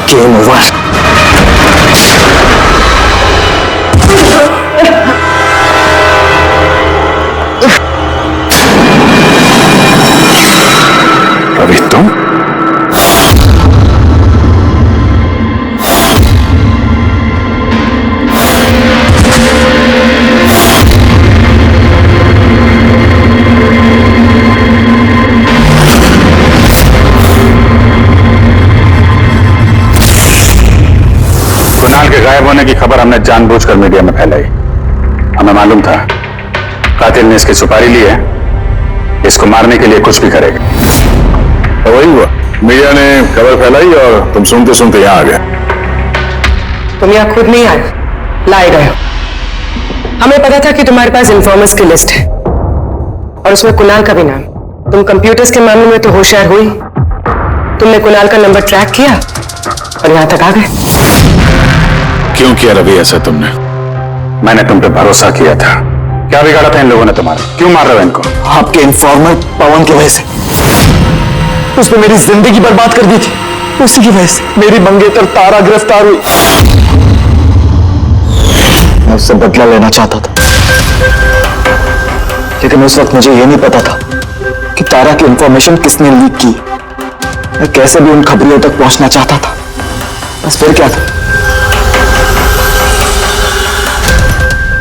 Game over. अभी तुम? कुणाल के गायब होने की खबर हमने जानबूझकर मीडिया में फैलाई। हमें मालूम था कातिल ने इसकी सुपारी ली है, इसको मारने के लिए कुछ भी करेगा। तो वही हुआ, मीडिया ने खबर फैलाई और तुम सुनते सुनते यहाँ आ गए। तुम यहाँ खुद नहीं आए, लाए गए हो। हमें पता था कि तुम्हारे पास इन्फॉर्मर्स की लिस्ट है और उसमें कुणाल का भी नाम। तुम कंप्यूटर्स के मामले में तो होशियार हुई, तुमने कुणाल का नंबर ट्रैक किया और यहाँ तक आ गए। क्यों किया रवि ऐसा तुमने? मैंने तुम पे भरोसा किया था। क्या बिगाड़ा था इन लोगों ने तुम्हारा? क्यों मार रहे हो इनको? आपके इन्फॉर्मर पवन की वजह से, उसने मेरी जिंदगी बर्बाद कर दी थी, उसी की वजह से मेरी मंगेतर तारा गिरफ्तार हुई। मैं उससे बदला लेना चाहता था, लेकिन उस वक्त मुझे यह नहीं पता था कि तारा की इंफॉर्मेशन किसने लीक की। मैं कैसे भी उन खबरियों तक पहुंचना चाहता था, बस फिर क्या था,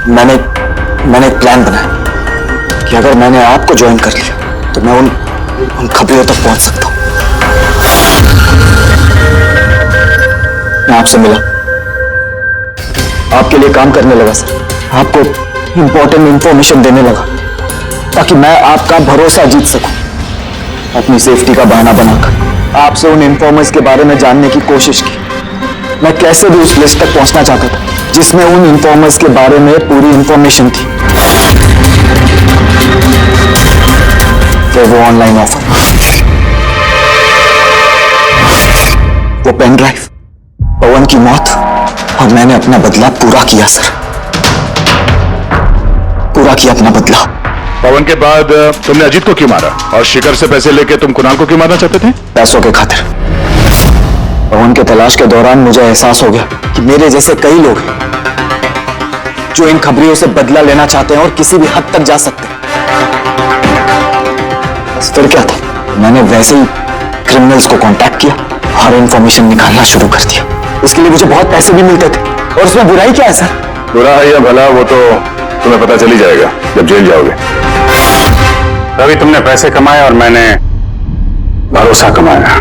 मैंने एक प्लान बनाया कि अगर मैंने आपको ज्वाइन कर लिया तो मैं उन खबरियों तक पहुंच सकता हूं। मैं आपसे मिला, आपके लिए काम करने लगा सर, आपको इंपॉर्टेंट इंफॉर्मेशन देने लगा ताकि मैं आपका भरोसा जीत सकूं। अपनी सेफ्टी का बहाना बनाकर आपसे उन इन्फॉर्मर्स के बारे में जानने की कोशिश की। मैं कैसे भी उस लिस्ट तक पहुंचना चाहता था जिसमें उन इन्फॉर्मर्स के बारे में पूरी इंफॉर्मेशन थी। फिर वो ऑनलाइन ऑफर, वो पेन ड्राइव, पवन की मौत, और मैंने अपना बदला पूरा किया सर, पूरा किया अपना बदला। पवन के बाद तुमने अजीत को क्यों मारा और शिखर से पैसे लेके तुम कुणाल को क्यों मारना चाहते थे? पैसों के खातिर। पवन के तलाश के दौरान मुझे एहसास हो गया कि मेरे जैसे कई लोग हैं जो इन खबरियों से बदला लेना चाहते हैं और किसी भी हद तक जा सकते हैं। बस फिर क्या था, मैंने वैसे ही क्रिमिनल्स को कांटेक्ट किया और इंफॉर्मेशन निकालना शुरू कर दिया। इसके लिए मुझे बहुत पैसे भी मिलते थे, और उसमें बुराई क्या है सर? बुरा है या भला वो तो तुम्हें पता चल ही जाएगा जब जेल जाओगे। तभी तुमने पैसे कमाए और मैंने भरोसा कमाया।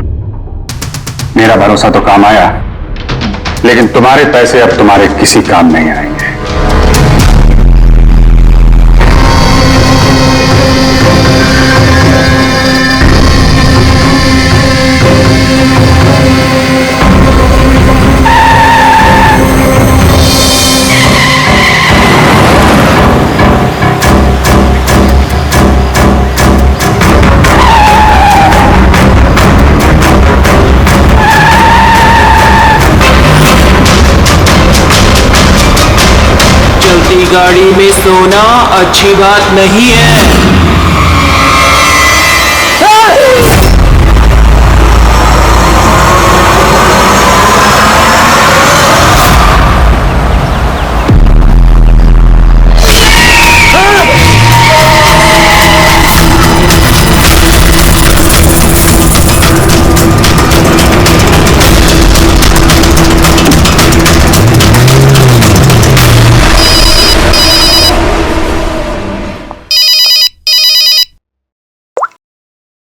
मेरा भरोसा तो काम आया, लेकिन तुम्हारे पैसे अब तुम्हारे किसी काम नहीं आएंगे। गाड़ी में सोना अच्छी बात नहीं है।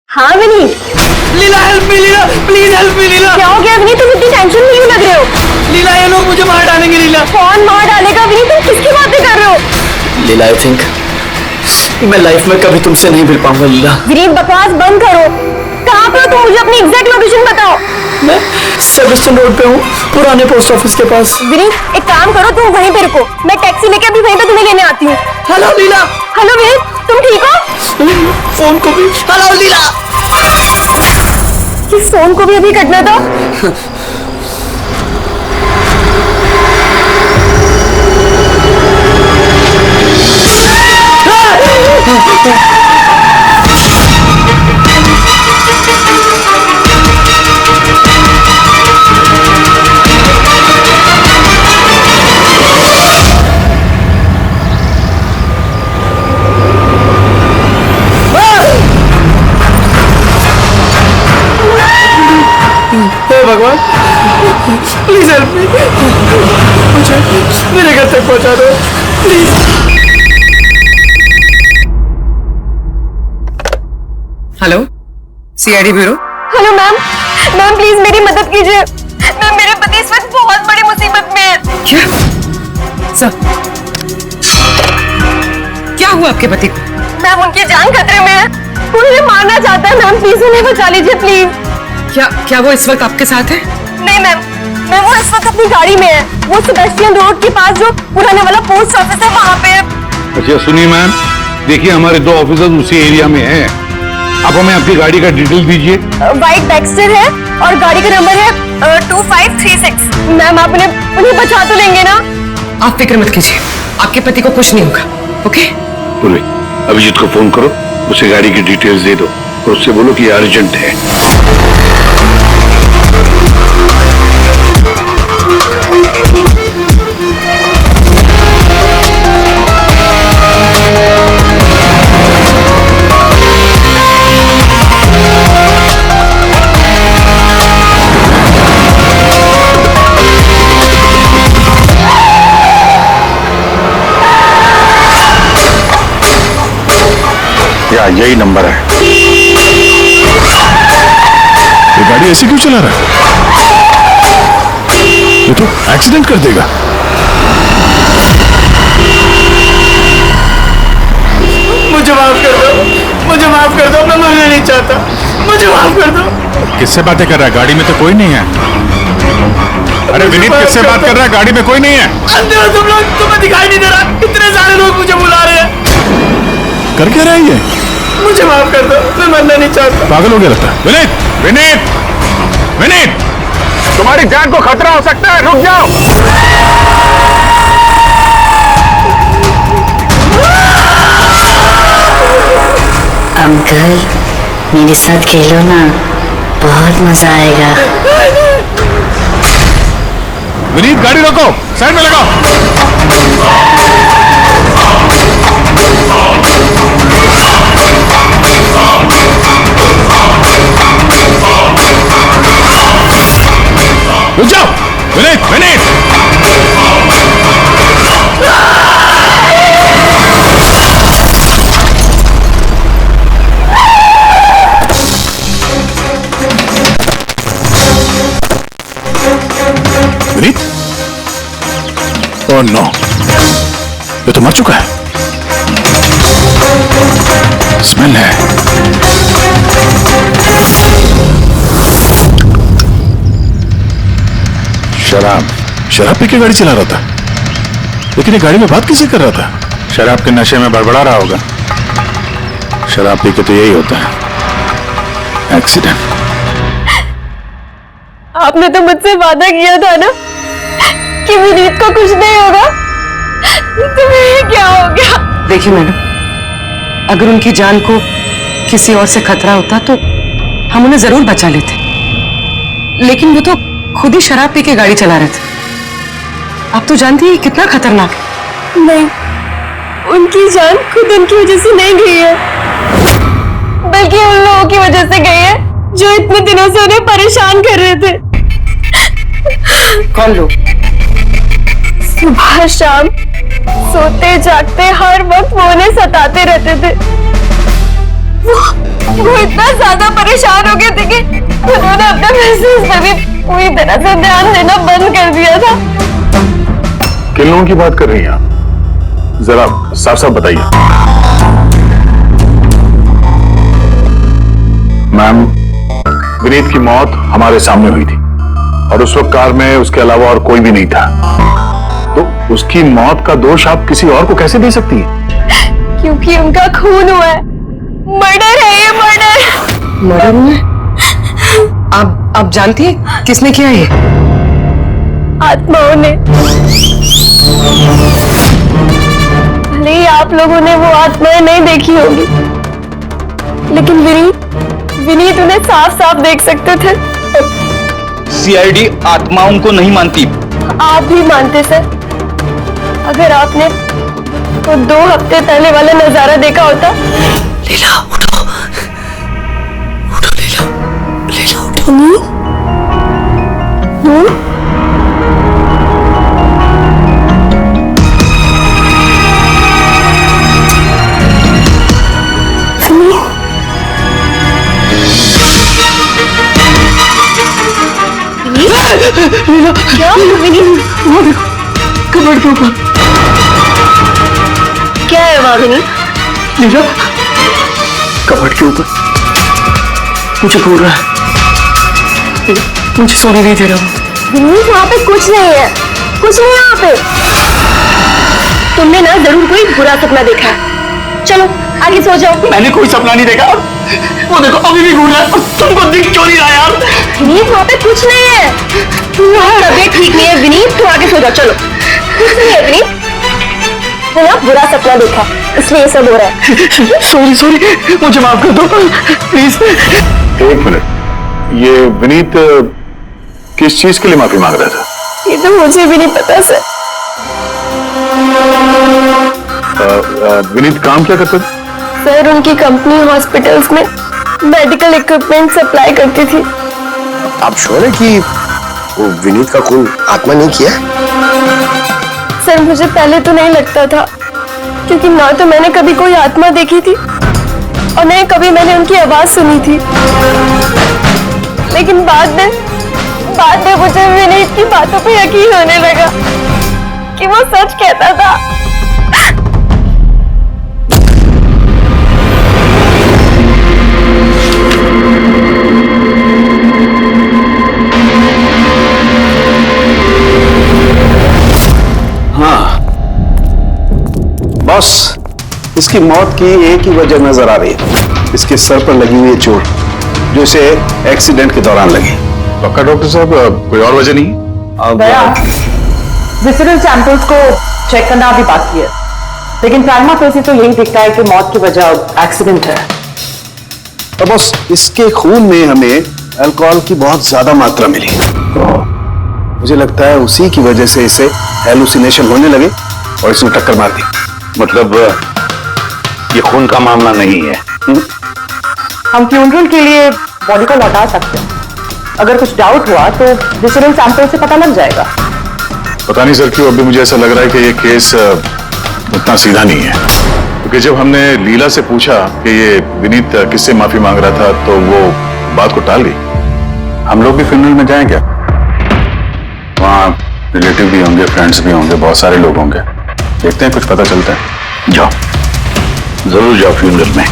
हाँ Vineet. Leela help me, Leela please help me Leela. क्या हो गया विनीत, तुम इतनी टेंशन में क्यों लग रहे हो? लीला ये लोग मुझे मार डालेंगे लीला। कौन मार डालेगा विनीत, तुम किसकी बातें कर रहे हो? लीला आई थिंक मैं लाइफ में कभी तुमसे नहीं मिल पाऊंगा लीला। विनीत बकवास बंद करो। कहाँ पे हो तुम, मुझे अपनी एग्जैक्ट लोकेशन बताओ। मैं सेबेस्टियन रोड पे हूँ, पुराने पोस्ट ऑफिस के पास। विनीत एक काम करो, तुम वहीं पे रुको, मैं टैक्सी लेके अभी वहीं पे तुम्हें लेने आती हूँ। हेलो लीला। हेलो विनीत, तुम ठीक हो? फोन को भी हेलो लीला। ये फोन को भी अभी कटना था। भगवान प्लीज हेल्प मी, मुझे मेरे घर तक पहुंचा दो please. Hello CID bureau. Hello ma'am, ma'am please मेरी मदद कीजिए। मैम मेरे पति इस वक्त बहुत बड़ी मुसीबत में है। क्या सर, क्या हुआ आपके पति को? मैम उनकी जान खतरे में है, उन्हें मारना चाहता है। मैम प्लीज उन्हें बचा लीजिए प्लीज। क्या वो इस वक्त आपके साथ है? नहीं मैम, वो इस वक्त अपनी गाड़ी में है। वो सेबेस्टियन रोड के पास जो पुराने वाला पोस्ट ऑफिस है वहाँ पे है। अच्छा सुनिए मैम, देखिए हमारे 2 ऑफिसर्स उसी एरिया में हैं। आप हमें आपकी गाड़ी का डिटेल दीजिए। वाइट बैक्स्टर है और गाड़ी का नंबर है 2536। मैम आप उन्हें बचा तो लेंगे ना? आप फिक्र मत कीजिए, आपके पति को कुछ नहीं होगा। ओके बोले अभिजीत को फोन करो, उसे गाड़ी की डिटेल्स दे दो और उससे बोलो कि अर्जेंट है। यही नंबर है। ये गाड़ी ऐसे क्यों चला रहा है? ये तो एक्सीडेंट कर देगा। मुझे माफ कर दो, मुझे माफ कर दो, मैं मरना नहीं चाहता, मुझे माफ कर दो। किससे बातें कर रहा है? गाड़ी में तो कोई नहीं है। अरे विनीत, किससे बात कर रहा है? गाड़ी में कोई नहीं है। अंधे हो तुम लोग, तुम्हें दिखाई नहीं दे रहा? इतने सारे लोग मुझे बुला रहे हैं। कर क्या रहा है ये? मुझे माफ कर दो, मैं मरना नहीं चाहता। पागल हो गया लगता है। विनीत, विनीत, विनीत, तुम्हारी जान को खतरा हो सकता है, रुक जाओ। अंकल मेरे साथ खेलो ना, बहुत मजा आएगा। विनीत, गाड़ी रोको, साइड में लगाओ। रुक जाओ। विनीत, विनीत, विनीत, ओह नो, ये तो मर चुका है। स्मेल है। शराब पी के गाड़ी चला रहा था, लेकिन ये गाड़ी में बात किसी कर रहा था? शराब के नशे में बड़बड़ा रहा होगा। शराब पी के तो यही होता है, एक्सीडेंट। आपने तो मुझसे वादा किया था ना कि विनीत को कुछ नहीं होगा, तो ये क्या हो गया? देखिए मैडम, अगर उनकी जान को किसी और से खतरा होता तो हम उन्हें जरूर बचा लेते, लेकिन वो तो खुद ही शराब पी के गाड़ी चला रहे थे। आप तो जानती हैं कितना खतरनाक है। नहीं, उनकी जान खुद उनकी वजह से नहीं गई है, बल्कि उन लोगों की वजह से गई है जो इतने दिनों से उन्हें परेशान कर रहे थे। कौन लोग? सुबह शाम सोते जागते हर वक्त वो उन्हें सताते रहते थे। वो इतना ज्यादा परेशान हो गए थे कि उन्होंने अपने बिजनेस पर भी पूरी तरह से ध्यान देना बंद कर दिया था। किन लोगों की बात कर रही हैं आप? जरा साफ साफ बताइए। मैम, विनीत की मौत हमारे सामने हुई थी और उस वक्त कार में उसके अलावा और कोई भी नहीं था, तो उसकी मौत का दोष आप किसी और को कैसे दे सकती हैं? क्योंकि उनका खून हुआ है, मर्डर है ये, मर्डर। मर्डर हुआ है? आप जानती हैं किसने किया ये? आत्माओं ने। भले ही आप लोगों ने वो आत्माएं नहीं देखी होगी, लेकिन विनीत उन्हें साफ साफ देख सकते थे। सीआईडी आत्माओं को नहीं मानती। आप भी मानते सर। अगर आपने वो 2 हफ्ते पहले वाला नजारा देखा होता। लीला उठो, उठो लीला, लीला उठो। क्या विनीत? वो देखो, कबर्ड के ऊपर। क्या है वहां विनीत? लीला, कबर्ड के ऊपर मुझे बोल रहा है, मुझे सोने नहीं दे रहा। विनीत, वहां पे कुछ नहीं है, कुछ नहीं है वहां पे। तुमने ना जरूर कोई बुरा सपना देखा है। चलो आगे सो जाओ। मैंने कोई सपना नहीं देखा। वो देखो अभी भी घूम रहा है। तुमको दिख क्यों नहीं रहा यार? विनीत, वहां पे कुछ नहीं है। तबीयत ठीक नहीं है विनीत, तो आगे सो जाओ। चलो, कुछ नहीं है विनीत, ना बुरा सपना देखा इसलिए ये सब हो रहा है। सॉरी, मुझे माफ कर दो प्लीज। एक मिनट, ये विनीत किस चीज के लिए माफी मांग रहा था? ये तो मुझे भी नहीं पता सर। विनीत काम क्या करता था? सर, उनकी कंपनी हॉस्पिटल्स में मेडिकल इक्विपमेंट सप्लाई करती थी। आप श्योर है कि वो विनीत का खून आत्मा नहीं किया? सर, मुझे पहले तो नहीं लगता था, क्योंकि ना तो मैंने कभी कोई आत्मा देखी थी और नहीं कभी मैंने उनकी आवाज सुनी थी। लेकिन बाद में मुझे विनीत की बातों पे यकीन होने लगा कि वो सच कहता था। हाँ बॉस, इसकी मौत की एक ही वजह नजर आ रही है, इसके सर पर लगी हुई चोट जो इसे एक्सीडेंट के दौरान लगी। पक्का डॉक्टर साहब, कोई और वजह नहीं? विसरल सैंपल्स को चेक करना अभी बाकी है, लेकिन प्राइमा फेसी तो यही दिखता है कि मौत की वजह एक्सीडेंट है। तो बॉस, इसके खून में हमें अल्कोहल की बहुत ज्यादा मात्रा मिली। मुझे लगता है उसी की वजह से इसे हेलुसिनेशन होने लगे और इसने टक्कर मार दी। मतलब ये खून का मामला नहीं है। हम फ्यूनरल के लिए बॉडी को लौटा सकते हैं। अगर कुछ डाउट हुआ तो विसरल सैंपल से पता लग जाएगा। पता नहीं सर क्यों अभी मुझे ऐसा लग रहा है कि ये केस उतना सीधा नहीं है, क्योंकि जब हमने लीला से पूछा कि ये विनीत किससे माफी मांग रहा था तो वो बात को टाल गई। हम लोग भी फ्यूनरल में जाएं क्या? वहाँ रिलेटिव भी होंगे, फ्रेंड्स भी होंगे, बहुत सारे लोग होंगे, देखते हैं कुछ पता चलता है। जाओ, जरूर जाओ फ्यूनरल में।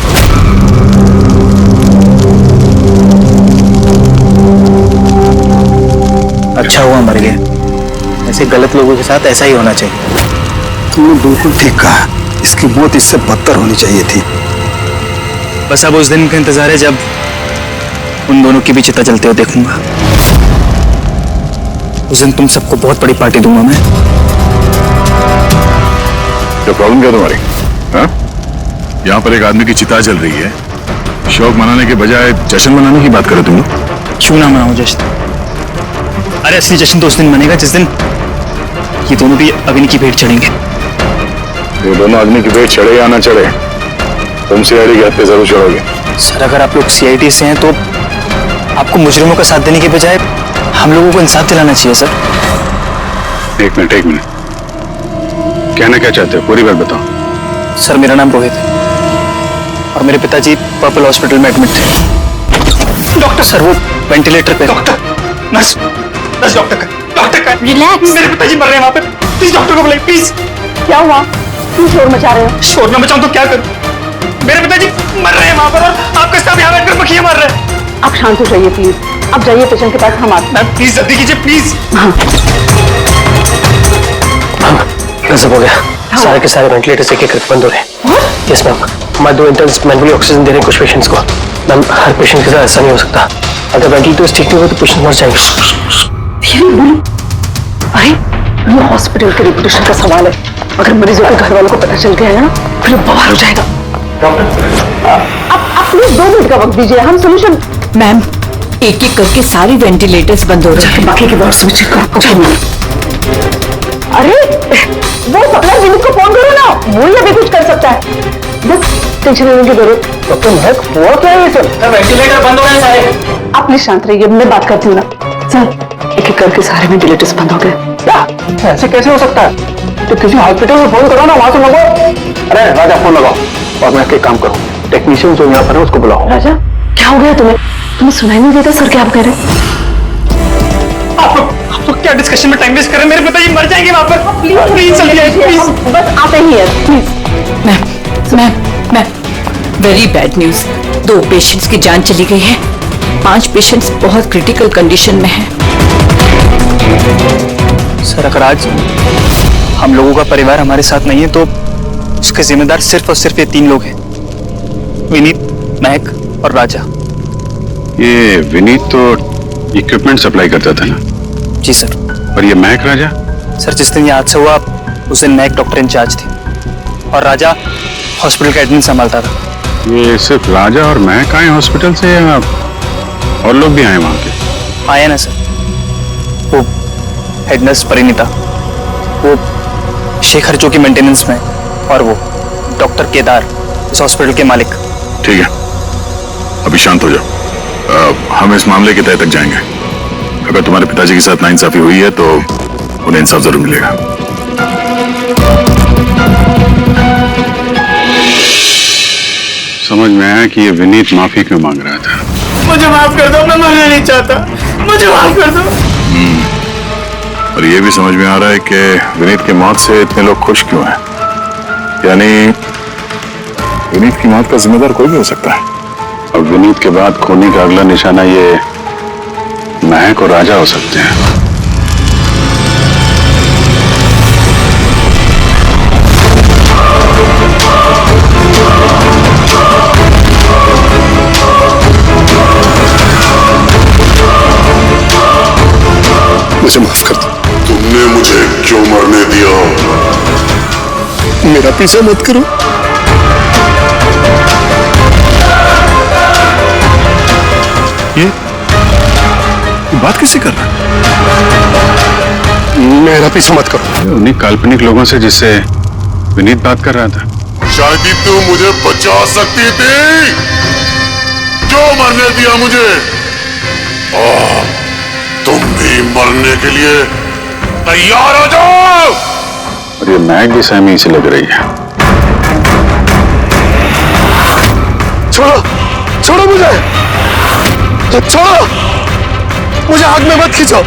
अच्छा हुआ मर गया, ऐसे गलत लोगों के साथ ऐसा ही होना चाहिए। तुमने बिल्कुल ठीक कहा, इसकी मौत इससे बदतर होनी चाहिए थी। बस अब उस दिन का इंतजार है जब उन दोनों की भी चिता जलते हुए देखूंगा। उस दिन तुम सबको बहुत बड़ी पार्टी दूंगा मैं। क्या प्रॉब्लम क्या तुम्हारी? हाँ? यहाँ पर एक आदमी की चिता जल रही है, शौक मनाने के बजाय जश्न मनाने की बात करो तुम लोग। क्यों ना मनाऊं जश्न? अरे असली जश्न तो उस दिन मनेगा जिस दिन ये दोनों भी अग्नि की भेंट चढ़ेंगे। ये दोनों अग्नि की भेंट चढ़े या ना चढ़े, तुम सीआईडी के हत्थे जरूर चढ़ोगे। सर अगर आप लोग सीआईडी से हैं तो आपको मुजरिमों का साथ देने के बजाय हम लोगों को इंसाफ दिलाना चाहिए सर। एक मिनट, कहना क्या चाहते हो? पूरी बात बताओ। सर मेरा नाम रोहित है और मेरे पिताजी पर्पल हॉस्पिटल में एडमिट थे। डॉक्टर सर वो वेंटिलेटर पे। Doctor, nurse doctor relax. मेरे पिताजी मर रहे हैं वहाँ पे, प्लीज डॉक्टर को बुलाइए प्लीज। क्या हुआ? क्यों शोर मचा रहे हो? शोर न मचाऊं तो क्या करूं? मेरे पिताजी मर रहे हैं वहाँ पर और आपके साथ यहाँ बैठकर मक्खियाँ मार रहे हैं। आप शांत हो जाइए प्लीज, अब जाइए पेशेंट के पास। हम आते हैं। मैम प्लीज जल्दी कीजिए प्लीज। सब हो गया, सारे के सारे वेंटिलेटर्स एक एक बंद हो रहे हैं। यस मैम, हमारे 2 इंटर्न्स मैनुअली ऑक्सीजन दे रहे हैं कुछ पेशेंट्स को। मैम हर पेशेंट के साथ ऐसा नहीं हो सकता, अगर वेंटिलेटर्स ठीक नहीं हो तो पेशेंट मर जाएंगे। धीरे बोलो। अरे ये हॉस्पिटल के रेपुटेशन का सवाल है, अगर मरीजों के घर वालों को पता चल गया ना फिर बवाल हो जाएगा। आप प्लीज 2 मिनट का वक्त दीजिए, हम सोल्यूशन। मैम एक एक करके सारी वेंटिलेटर्स बंद हो रहे हैं। बाकी के वार्ड्स में चेक करो। अरे वो सप्लाई विनीत को फोन करो ना, वो ही अभी कुछ कर सकता है। बस टेंशन लेने की जरूरत। डॉक्टर महक हुआ क्या है ये सब? वेंटिलेटर बंद हो गए सारे। आप प्लीज शांत रहिए, मैं बात करती हूँ ना। सर एक एक करके सारे वेंटिलेटर्स बंद हो गए। क्या ऐसे कैसे हो सकता है? तो किसी हॉस्पिटल में फोन करो ना, वहां से मंगवाओ। अरे राजा फोन लगाओ और मैं एक काम करूँ, टेक्नीशियन जो यहाँ पर है उसको बुलाओ। राजा क्या हो गया तुम्हें सुनाई नहीं देता सर क्या आप कह रहे हैं? आप लोग क्या डिस्कशन में टाइम वेस्ट कर रहे हैं? मेरे पिताजी मर जाएंगे वहां पर। प्लीज चलिए प्लीज। बस आते ही है please. Ma'am very bad news. 2 patients की जान चली गई है, 5 पेशेंट्स बहुत क्रिटिकल कंडीशन में हैं। सर अगर आज हम लोगों का परिवार हमारे साथ नहीं है तो उसके जिम्मेदार सिर्फ और सिर्फ ये 3 लोग हैं, विनीत, महक और राजा। ये विनीत तो इक्विपमेंट सप्लाई करता था ना? जी सर। और ये महक राजा? सर जिस दिन ये हादसा हुआ उस दिन महक डॉक्टर इंचार्ज थी और राजा हॉस्पिटल का एडमिन संभालता था। ये सिर्फ राजा और महक आए हॉस्पिटल से या और लोग भी आए वहां के? आया ना सर, वो हेड नर्स परिणीता, वो शेखर जो की मेंटेनेंस में, और वो डॉक्टर केदार इस हॉस्पिटल के मालिक। ठीक है, अभी शांत हो जाओ। हम इस मामले के तह तक जाएंगे। अगर तुम्हारे पिताजी के साथ नाइंसाफी हुई है तो उन्हें इंसाफ जरूर मिलेगा। समझ में आया कि ये विनीत माफी क्यों मांग रहा था। मुझे माफ कर दो, मैं मरना नहीं चाहता, मुझे माफ कर दो। और ये भी समझ में आ रहा है कि विनीत की मौत से इतने लोग खुश क्यों हैं। यानी विनीत की मौत का जिम्मेदार कोई भी हो सकता है। और विनीत के बाद खूनी का अगला निशाना ये महक और राजा हो सकते हैं। मुझे माफ कर दो। तुमने मुझे क्यों मरने दिया? मेरा पीछा मत करो। ये बात कैसे कर रहा है? मेरा पीछा मत करो। उन्हीं काल्पनिक लोगों से जिससे विनीत बात कर रहा था। शायद तू मुझे बचा सकती थी। क्यों मरने दिया मुझे? तुम भी मरने के लिए तैयार हो जाओ। और ये महक भी सहमी से लग रही है। छोड़ो, छोड़ो मुझे, छोड़ो मुझे, आग में मत खींचो।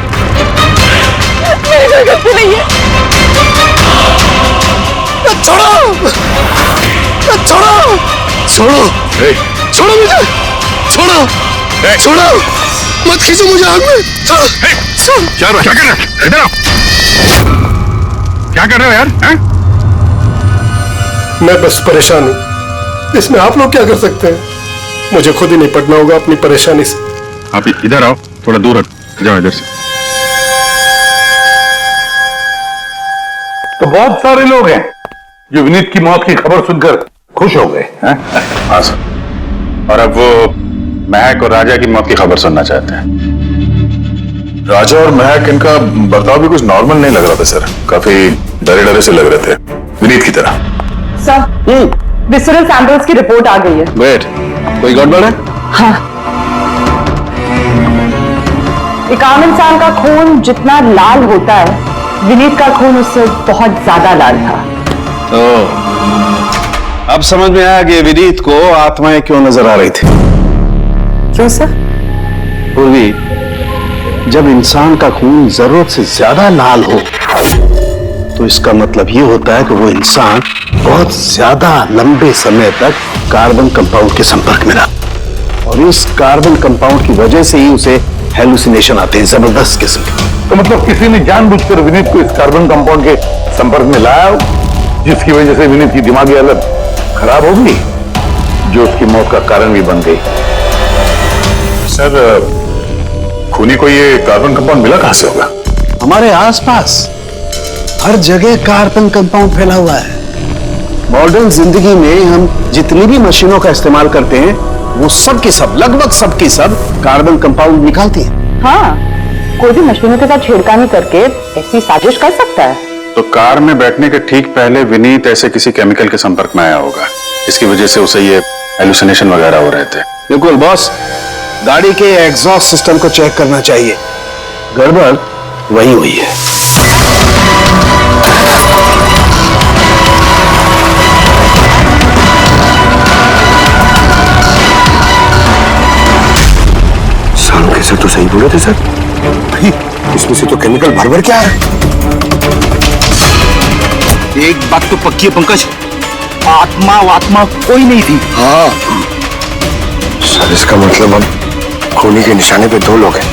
मेरी कोई गलती नहीं है। छोड़ो, छोड़ो, छोड़ो, छोड़ो मुझे, छोड़ो, छोड़ो, मत खींचो मुझे आग में। छोड़ो, क्या कर रहे हो? इधर आओ। क्या कर रहे हो यार? हैं? मैं बस परेशान हूँ, इसमें आप लोग क्या कर सकते हैं? मुझे खुद ही निपटना होगा अपनी परेशानी से। आप इधर आओ, थोड़ा दूर हट जाओ इधर से। तो बहुत सारे लोग हैं जो विनीत की मौत की खबर सुनकर खुश हो गए हैं। हाँ सर। और अब वो महक और राजा की मौत की खबर सुनना चाहते हैं। राजा और महक, इनका बर्ताव भी कुछ नॉर्मल नहीं लग रहा था सर। काफी डरे डरे से लग रहे थे, विनीत की तरह। सर, विसरल सैंपल्स की रिपोर्ट आ गई है। वेट, कोई गड़बड़ है? हाँ, एक आम इंसान का खून जितना लाल होता है, विनीत का खून उससे बहुत ज्यादा लाल था। अब समझ में आया कि विनीत को आत्माएं क्यों नजर आ रही थी। क्यों सर? पूर्वी, जब इंसान का खून जरूरत से ज्यादा लाल हो तो इसका मतलब ये होता है कि वो इंसान बहुत ज्यादा लंबे समय तक कार्बन कंपाउंड के संपर्क में रहा, और इस कार्बन कंपाउंड की वजह से ही उसे हेलुसिनेशन आते हैं, जबरदस्त किस्म के। तो मतलब किसी ने जानबूझकर विनीत को इस कार्बन कंपाउंड के संपर्क में लाया, जिसकी वजह से विनीत की दिमागी हालत खराब हो गई, जो उसकी मौत का कारण भी बन गई। सर, खूनी को ये कार्बन कंपाउंड मिला कहां से होगा? हमारे आसपास हर जगह कार्बन कंपाउंड फैला हुआ है। मॉडर्न जिंदगी में हम जितनी भी मशीनों का इस्तेमाल करते हैं, वो सब की सब, लगभग सब की सब कार्बन कंपाउंड निकालती हैं। हाँ, कोई भी मशीनों के साथ छेड़खानी करके ऐसी साजिश कर सकता है। तो कार में बैठने के ठीक पहले विनीत ऐसे किसी केमिकल के संपर्क में आया होगा, इसकी वजह से उसे ये हेलुसिनेशन वगैरह हो रहे थे। बिल्कुल बॉस, गाड़ी के एग्जॉस्ट सिस्टम को चेक करना चाहिए, गड़बड़ वही हुई है। सालों के सर तो सही बोले थे सर। भाई, इसमें से तो केमिकल भर के आ रहा है। एक बात तो पक्की है पंकज, आत्मा कोई नहीं थी। हाँ सर, इसका मतलब अब खूनी के निशाने पे दो लोग हैं,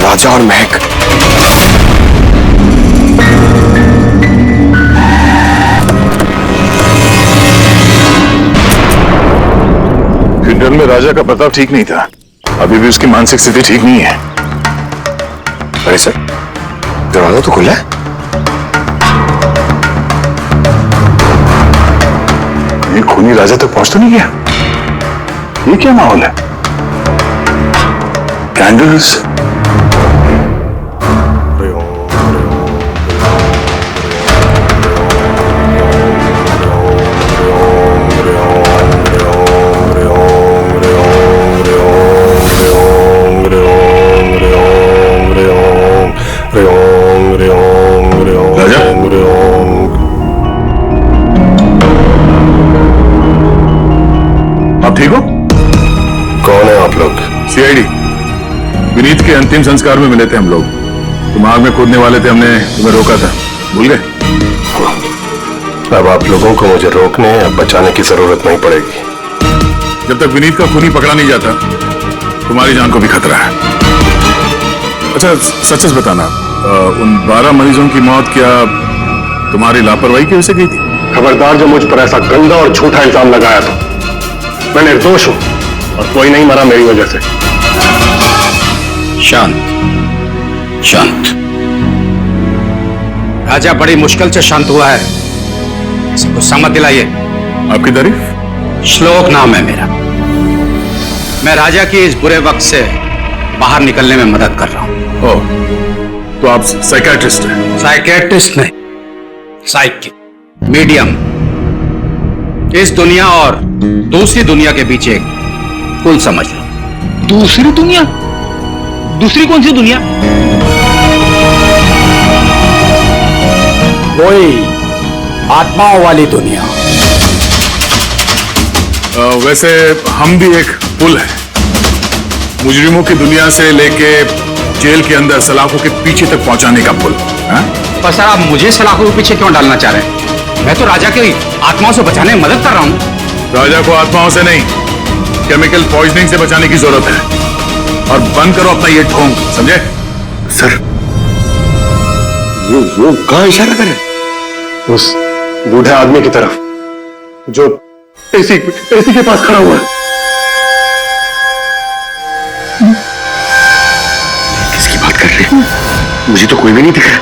राजा और महक। खंडर में राजा का प्रताप ठीक नहीं था, अभी भी उसकी मानसिक स्थिति ठीक नहीं है। अरे सर, दरवाजा तो खुला है। ये खूनी राजा तक पहुंच तो नहीं गया? ये क्या माहौल है? कैंडल्स, के अंतिम संस्कार में मिले थे हम लोग। तुम आग में कूदने वाले थे, हमने तुम्हें रोका था, भूल गए? अब आप लोगों को मुझे रोकने या बचाने की जरूरत नहीं पड़ेगी। जब तक विनीत का खूनी पकड़ा नहीं जाता, तुम्हारी जान को भी खतरा है। अच्छा सच सच बताना, उन 12 मरीजों की मौत क्या तुम्हारी लापरवाही की वजह से गई थी? खबरदार जो मुझ पर ऐसा गंदा और झूठा इल्जाम लगाया था। मैं निर्दोष हूं और कोई नहीं मरा मेरी वजह से। शांत शांत। राजा बड़ी मुश्किल से शांत हुआ है, इसको समझ दिलाइए। आपकी तारीफ? श्लोक नाम है मेरा। मैं राजा की इस बुरे वक्त से बाहर निकलने में मदद कर रहा हूं। ओह, तो आप साइकियाट्रिस्ट हैं? साइकियाट्रिस्ट नहीं, साइकिक, मीडियम। इस दुनिया और दूसरी दुनिया के बीच एक पुल समझ लो। दूसरी दुनिया? दूसरी कौन सी दुनिया? कोई आत्माओं वाली दुनिया। वैसे हम भी एक पुल है, मुजरिमों की दुनिया से लेके जेल के अंदर सलाखों के पीछे तक पहुंचाने का पुल। पर सर आप मुझे सलाखों के पीछे क्यों डालना चाह रहे हैं? मैं तो राजा की आत्माओं से बचाने में मदद कर रहा हूं। राजा को आत्माओं से नहीं, केमिकल पॉइजनिंग से बचाने की जरूरत है। और बंद करो अपना ये ढोंग, समझे? सर वो कहां इशारा कर रहे? उस बूढ़े आदमी की तरफ जो एसी के पास खड़ा हुआ है। किसकी बात कर रहे हैं? मुझे तो कोई भी नहीं दिख रहा।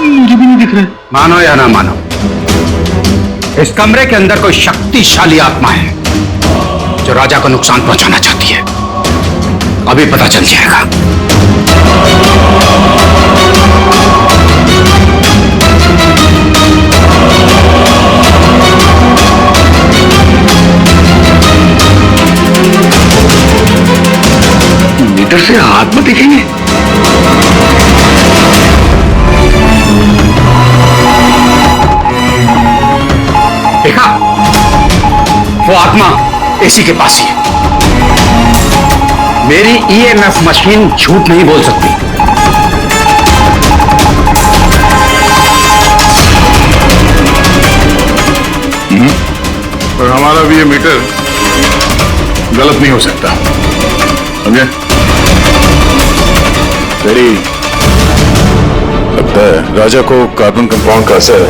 मुझे भी नहीं दिख रहा। मानो या ना मानो, इस कमरे के अंदर कोई शक्तिशाली आत्मा है जो राजा को नुकसान पहुंचाना चाहती है। अभी पता चल जाएगा। मीटर से हाथ में दिखेंगे। देखा, वो आत्मा एसी के पास ही है। मेरी ईएमएफ मशीन झूठ नहीं बोल सकती। पर हमारा भी ये मीटर गलत नहीं हो सकता, समझे? मेरी लगता है राजा को कार्बन कंपाउंड का असर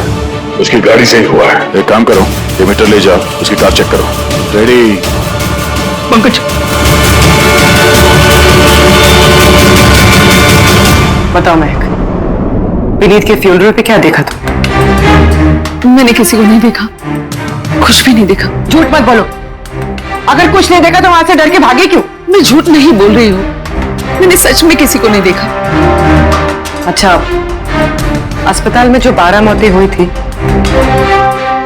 उसकी गाड़ी से ही हुआ है। एक काम करो, ये मीटर ले जाओ, उसकी कार चेक करो। रेडी? पंकज, बताओ महक, विनीत के फ्यूनरल पे क्या देखा तुम? मैंने किसी को नहीं देखा, कुछ भी नहीं देखा। झूठ मत बोलो। अगर कुछ नहीं देखा तो वहां से डर के भागे क्यों? मैं झूठ नहीं बोल रही हूँ, मैंने सच में किसी को नहीं देखा। अच्छा, अस्पताल में जो 12 मौतें हुई थी,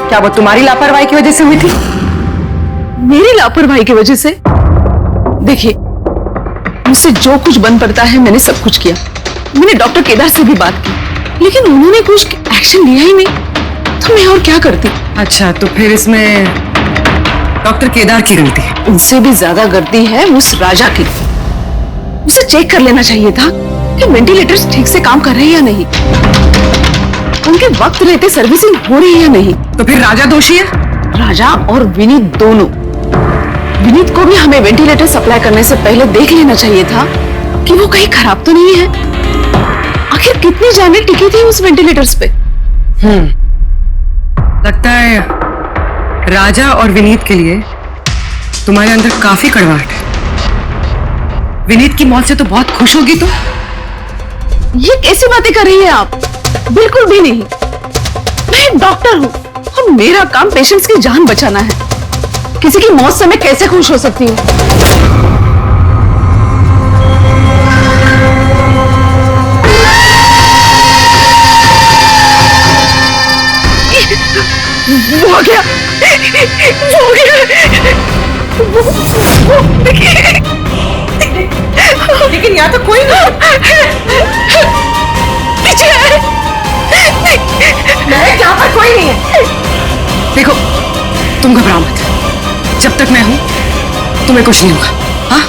क्या वो तुम्हारी लापरवाही की वजह से हुई थी? मेरी लापरवाही की वजह से? देखिए, मुझसे जो कुछ बन पड़ता है मैंने सब कुछ किया। मैंने डॉक्टर केदार से भी बात की, लेकिन उन्होंने कुछ एक्शन लिया ही नहीं, तो मैं और क्या करती? अच्छा, तो फिर इसमें डॉक्टर केदार की गलती है? उनसे भी ज्यादा गलती है उस राजा की। उसे चेक कर लेना चाहिए था कि वेंटिलेटर्स ठीक से काम कर रहे हैं या नहीं, उनके वक्त रहते सर्विसिंग हो रही है या नहीं। तो फिर राजा दोषी है? राजा और विनीत दोनों। विनीत को भी हमें वेंटिलेटर सप्लाई करने से पहले देख लेना चाहिए था कि वो कहीं खराब तो नहीं है। आखिर कितनी जानें टिकी थी उस वेंटिलेटर्स पे? लगता है राजा और विनीत के लिए तुम्हारे अंदर काफी कड़वाहट है। विनीत की मौत से तो बहुत खुश होगी तुम। ये कैसी बातें कर रही हैं आप? बिल्कुल भी नहीं। मैं एक डॉक्टर हूँ और मेरा काम पेशेंट्स की जान बचाना है। किसी की मौत से मैं कैसे खुश हो सकती हूँ? वो आ गया, वो आ गया। लेकिन यहाँ तो कोई नहीं। पीछे है। यहाँ पर कोई नहीं है। देखो, तुम घबराओ मत। जब तक मैं हूं तुम्हें कुछ नहीं होगा। हाँ?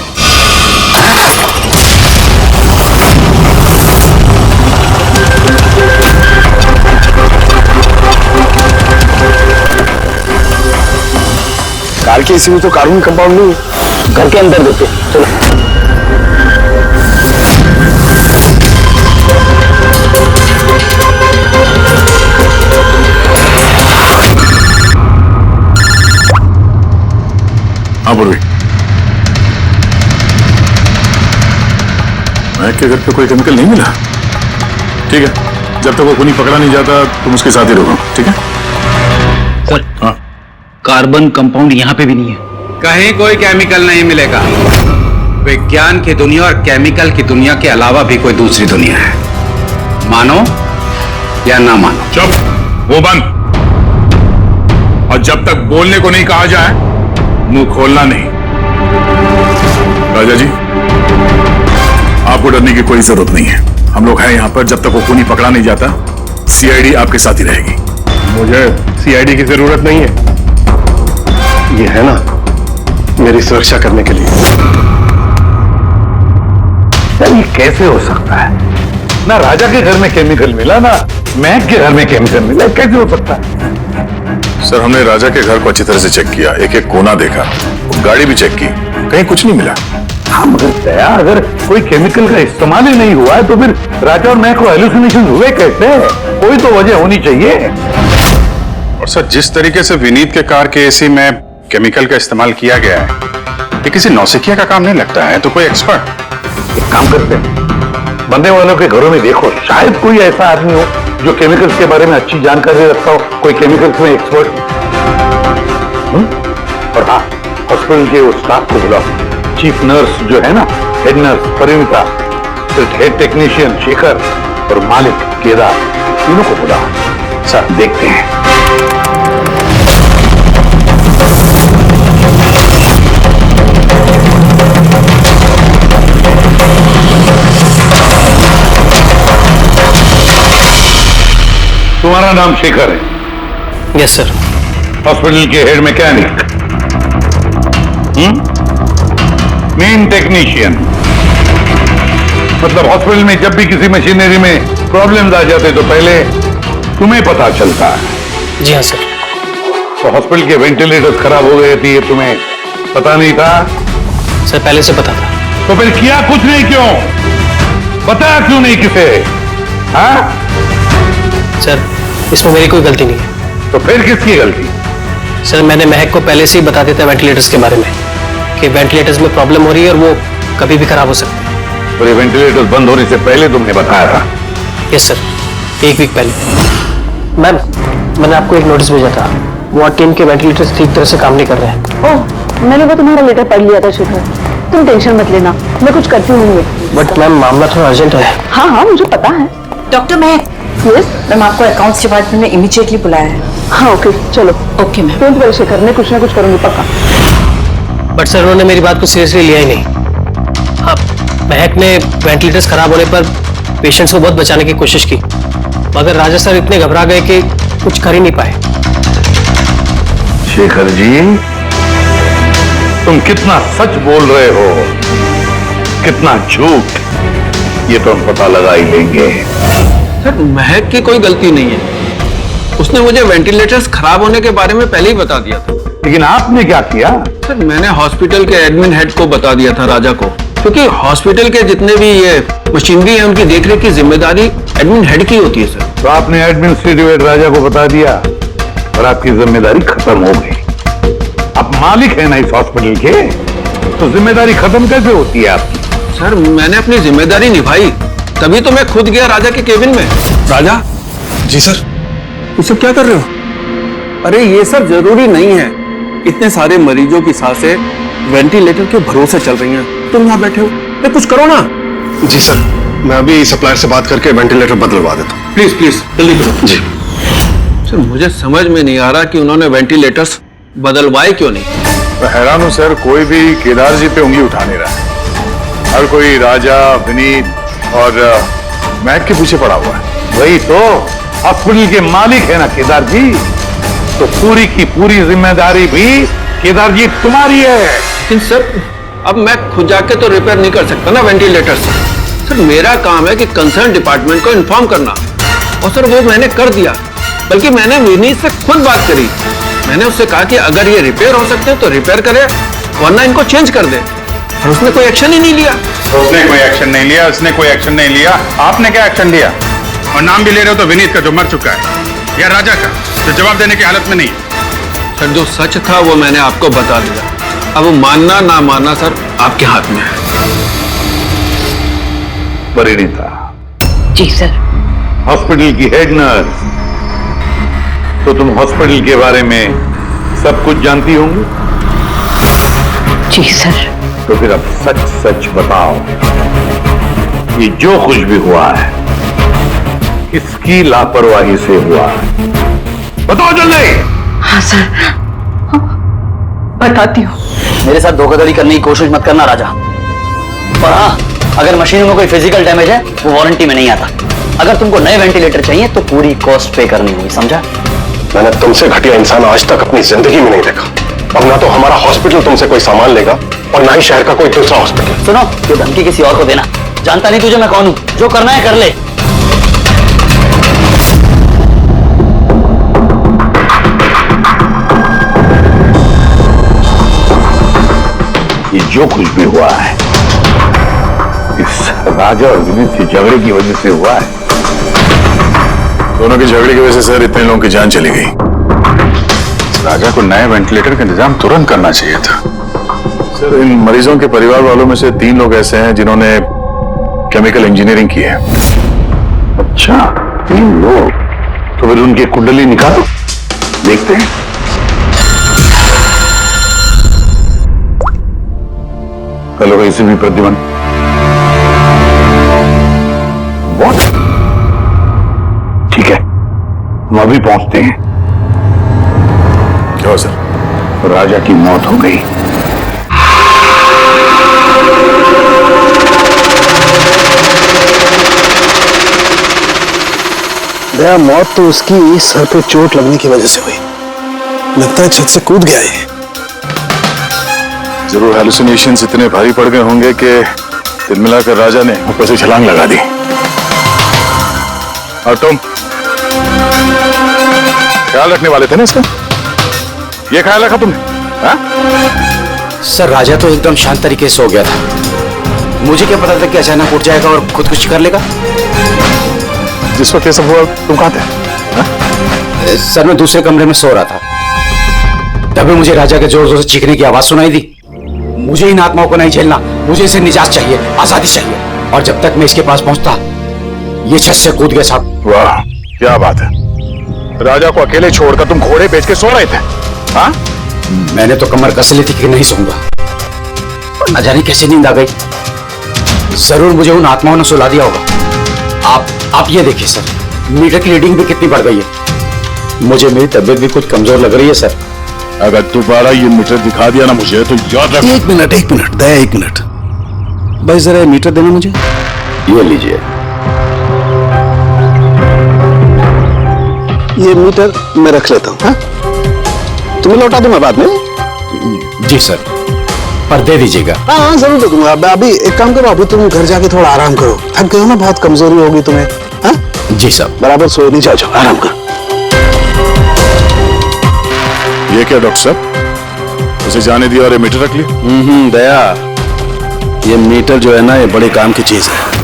की एसी में तो कार्बन कंपाउंड नहीं है। घर के अंदर देते, चलो। हाँ पूर्वी, महक के घर पे कोई केमिकल नहीं मिला? ठीक है, जब तक वो खूनी पकड़ा नहीं जाता तुम उसके साथ ही रहो, ठीक है? सर, हाँ, कार्बन कंपाउंड यहाँ पे भी नहीं है। कहीं कोई केमिकल नहीं मिलेगा। विज्ञान की दुनिया और केमिकल की दुनिया के अलावा भी कोई दूसरी दुनिया है, मानो या ना मानो। चुप, वो बंद। और जब तक बोलने को नहीं कहा जाए मुंह खोलना नहीं। राजा जी, आपको डरने की कोई जरूरत नहीं है। हम लोग हैं यहाँ पर, जब तक वो खूनी पकड़ा नहीं जाता सीआईडी आपके साथ ही रहेगी। मुझे सीआईडी की जरूरत नहीं है, ये है ना मेरी सुरक्षा करने के लिए। सर ये कैसे हो सकता है? ना राजा के घर में केमिकल मिला, ना महक के घर में केमिकल मिला, कैसे हो सकता है? सर, हमने राजा के घर को अच्छी तरह से चेक किया, एक एक कोना देखा, गाड़ी भी चेक की, कहीं कुछ नहीं मिला। हाँ मगर दया, अगर कोई केमिकल का इस्तेमाल ही नहीं हुआ है तो फिर राजा और महक को हेलुसिनेशन हुए कैसे? कोई तो वजह होनी चाहिए। और सर, जिस तरीके से विनीत के कार के एसी में केमिकल का इस्तेमाल किया गया है, ये किसी नौसिखिया का काम नहीं लगता है, तो कोई एक्सपर्ट। एक काम करते हैं, बनने वालों के घरों में देखो, शायद कोई ऐसा आदमी हो जो केमिकल्स के बारे में अच्छी जानकारी रखता हो, कोई केमिकल्स में एक्सपर्ट। और हाँ, हॉस्पिटल के उस स्टाफ को बुलाओ, चीफ नर्स जो है ना, हेड नर्स परिणीता, फिर हेड टेक्नीशियन शेखर और मालिक केदार, तीनों को बुलाओ। सर देखते हैं। तुम्हारा नाम शेखर है? Yes sir. हॉस्पिटल के हेड मैकेनिक, मेन टेक्नीशियन, मतलब हॉस्पिटल में जब भी किसी मशीनरी में प्रॉब्लम्स आ जाते तो पहले तुम्हें पता चलता है। जी हाँ सर। तो हॉस्पिटल के वेंटिलेटर्स खराब हो गए थे, ये तुम्हें पता नहीं था? सर पहले से पता था। तो फिर किया कुछ नहीं क्यों? बताया क्यों नहीं किसे? हाँ सर, इसमें मेरी कोई गलती नहीं है। तो फिर किसकी गलती? सर, मैंने महक को पहले से ही बता दिया था वेंटिलेटर्स के बारे में, कि वेंटिलेटर्स में प्रॉब्लम हो रही है और वो कभी भी खराब हो सकते हैं। और ये वेंटिलेटर्स बंद होने से पहले तुमने बताया था? यस सर, 1 वीक पहले। मैम, मैंने आपको एक नोटिस भेजा था, वार्ड टीम के वेंटिलेटर्स ठीक तरह से काम नहीं कर रहे हैं। ओह, मैंने वो तुम्हारा लेटर पढ़ लिया था शेखर, तुम टेंशन मत लेना, मैं कुछ करती हूँ। बट मैम, मामला थोड़ा अर्जेंट है। हाँ हाँ मुझे पता है। डॉक्टर महक, यस मैम आपको अकाउंट्स डिपार्टमेंट में इमीडिएटली बुलाया है। हाँ ओके चलो। Okay ma'am. Don't worry Shekhar, मैं कुछ ना कुछ करूंगी पक्का। बट सर, उन्होंने मेरी बात को सीरियसली लिया ही नहीं। हाँ, महक ने वेंटिलेटर्स खराब होने पर पेशेंट्स को बहुत बचाने की कोशिश की, मगर राजा सर इतने घबरा गए कि कुछ कर ही नहीं पाए। शेखर जी, तुम कितना सच बोल रहे हो, कितना झूठ, ये तो हम पता लगा ही लेंगे। सर, महक की कोई गलती नहीं है, उसने मुझे वेंटिलेटर्स खराब होने के बारे में पहले ही बता दिया था। लेकिन आपने क्या किया? सर, मैंने हॉस्पिटल के एडमिन हेड को बता दिया था, राजा को, क्योंकि हॉस्पिटल के जितने भी ये मशीनरी है उनकी देखरेख की जिम्मेदारी एडमिन हेड की होती है। सर, तो आपने एडमिनिस्ट्रेटिव हेड राजा को बता दिया और आपकी जिम्मेदारी खत्म हो गई। आप मालिक है ना इस हॉस्पिटल के, तो जिम्मेदारी खत्म कैसे होती है आपकी? सर, मैंने अपनी जिम्मेदारी निभाई, तभी तो मैं खुद गया राजा के केबिन में। राजा जी सर। ये सब क्या कर रहे हो? अरे ये सब जरूरी नहीं है, इतने सारे मरीजों की सांसें वेंटिलेटर के भरोसे चल रही हैं, तुम यहाँ बैठे हो, तो कुछ करो ना। जी सर, मैं अभी सप्लायर से बात करके वेंटिलेटर बदलवा देता हूँ। प्लीज प्लीज जल्दी करो। जी सर, मुझे समझ में नहीं आ रहा कि उन्होंने वेंटिलेटर्स बदलवाए क्यों नहीं। मैं हैरान हूं सर, कोई भी केदार जी पे उंगली उठा नहीं रहा। हर कोई राजा, विनीत और महक के पीछे पड़ा हुआ है। वही तो, हॉस्पिटल के मालिक है ना केदार जी, तो पूरी की पूरी जिम्मेदारी भी केदार जी तुम्हारी है। लेकिन सर, अब मैं खुद जाके तो रिपेयर नहीं कर सकता ना वेंटिलेटर्स। सर, मेरा काम है कि कंसर्न डिपार्टमेंट को इन्फॉर्म करना, और सर वो मैंने कर दिया, बल्कि मैंने विनीत से खुद बात करी। मैंने उससे कहा कि अगर ये रिपेयर हो सकते हैं तो रिपेयर करे, वरना इनको चेंज कर दे, और उसने कोई एक्शन ही नहीं लिया। उसने कोई एक्शन नहीं लिया, उसने कोई एक्शन नहीं लिया। आपने क्या एक्शन लिया? और नाम भी ले रहे हो तो विनीत का जो मर चुका है, या राजा का जो जवाब देने की हालत में नहीं है। सर जो सच था वो मैंने आपको बता दिया, अब वो मानना ना मानना सर आपके हाथ में है। परिणीता। जी सर। हॉस्पिटल की हेड नर्स, तो तुम हॉस्पिटल के बारे में सब कुछ जानती होंगी? जी सर। तो फिर अब सच सच बताओ, ये जो कुछ भी हुआ है किसकी लापरवाही से हुआ है? बताओ जल्दी। हाँ सर, बताती हूँ। मेरे साथ धोखाधड़ी करने की कोशिश मत करना राजा। और हाँ, अगर मशीनों में कोई फिजिकल डैमेज है वो वारंटी में नहीं आता। अगर तुमको नए वेंटिलेटर चाहिए तो पूरी कॉस्ट पे करनी होगी, समझा? मैंने तुमसे घटिया इंसान आज तक अपनी जिंदगी में नहीं देखा। अब ना तो हमारा हॉस्पिटल तुमसे कोई सामान लेगा और ना ही शहर का कोई दूसरा हॉस्पिटल। सुनो, ये धमकी किसी और को देना। जानता नहीं तुझे मैं कौन हूं, जो करना है कर ले। ये जो कुछ भी हुआ है इस राजा और विनीत के झगड़े की वजह से हुआ है। दोनों के झगड़े की वजह से सर इतने लोगों की जान चली गई। राजा को नए वेंटिलेटर का इंतजाम तुरंत करना चाहिए था। सर इन मरीजों के परिवार वालों में से 3 लोग ऐसे हैं जिन्होंने केमिकल इंजीनियरिंग की है। अच्छा, 3 लोग? तो फिर उनकी कुंडली निकालो, देखते हैं। Hello ACP Pradyuman. बहुत ठीक है, हम अभी पहुंचते हैं। क्या सर? राजा की मौत हो गई। दया, मौत तो उसकी सर पे चोट लगने की वजह से हुई। लगता है छत से कूद गया है। जरूर हेलुसिनेशंस इतने भारी पड़ गए होंगे कि तिल मिलाकर राजा ने ऊपर से छलांग लगा दी। और तुम ख्याल रखने वाले थे ना इसका? ये ख्याल रखा तुमने? हाँ? सर राजा तो एकदम शांत तरीके से हो गया था। मुझे क्या पता था कि अचानक उठ जाएगा और खुदकुशी कर लेगा। जिस वक्त ये सब हुआ तुम कहाँ थे? हाँ? सर मैं दूसरे कमरे में सो रहा था, तभी मुझे राजा के जोर जोर से चीखने की आवाज सुनाई दी। मुझे इन आत्माओं को नहीं झेलना, मुझे इसे निजात चाहिए, आजादी चाहिए। और जब तक मैं इसके पास पहुंचता ये छत से कूद गया साहब। वाह क्या बात है, राजा को अकेले छोड़कर तुम घोड़े बेच के सो रहे थे? हाँ? मैंने तो कमर कस ली थी कि नहीं सोऊंगा, पर न जाने कैसे नींद आ गई। जरूर मुझे उन आत्माओं ने सुला दिया होगा। आप ये देखिए सर, मीटर की रीडिंग भी कितनी बढ़ गई है। मुझे मेरी तबीयत भी कुछ कमजोर लग रही है सर। अगर दोबारा ये मीटर दिखा दिया ना मुझे तो याद रख। एक मिनट दया, एक मिनट भाई, जरा मीटर देना मुझे। ये लीजिए। ये मीटर मैं रख लेता हूँ। हाँ? तुम्हें लौटा दूं मैं बाद में। जी सर, पर दे दीजिएगा। हाँ जरूर दे दूंगा। अभी एक काम करो, अभी तुम घर जाके थोड़ा आराम करो, थक गए हो ना, बहुत कमजोरी होगी तुम्हें। हाँ? जी सर। बराबर सो नहीं, जाओ आराम करो। ये क्या डॉक्टर साहब, उसे जाने दिया और ये मीटर रख लिया? दया, ये मीटर जो है ना, ये बड़े काम की चीज है।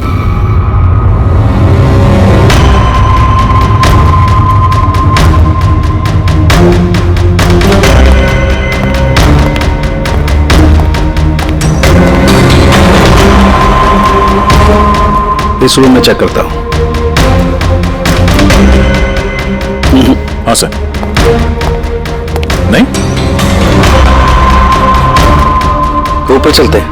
इस रूम में चेक करता हूं। हाँ सर। नहीं, तो ऊपर चलते हैं।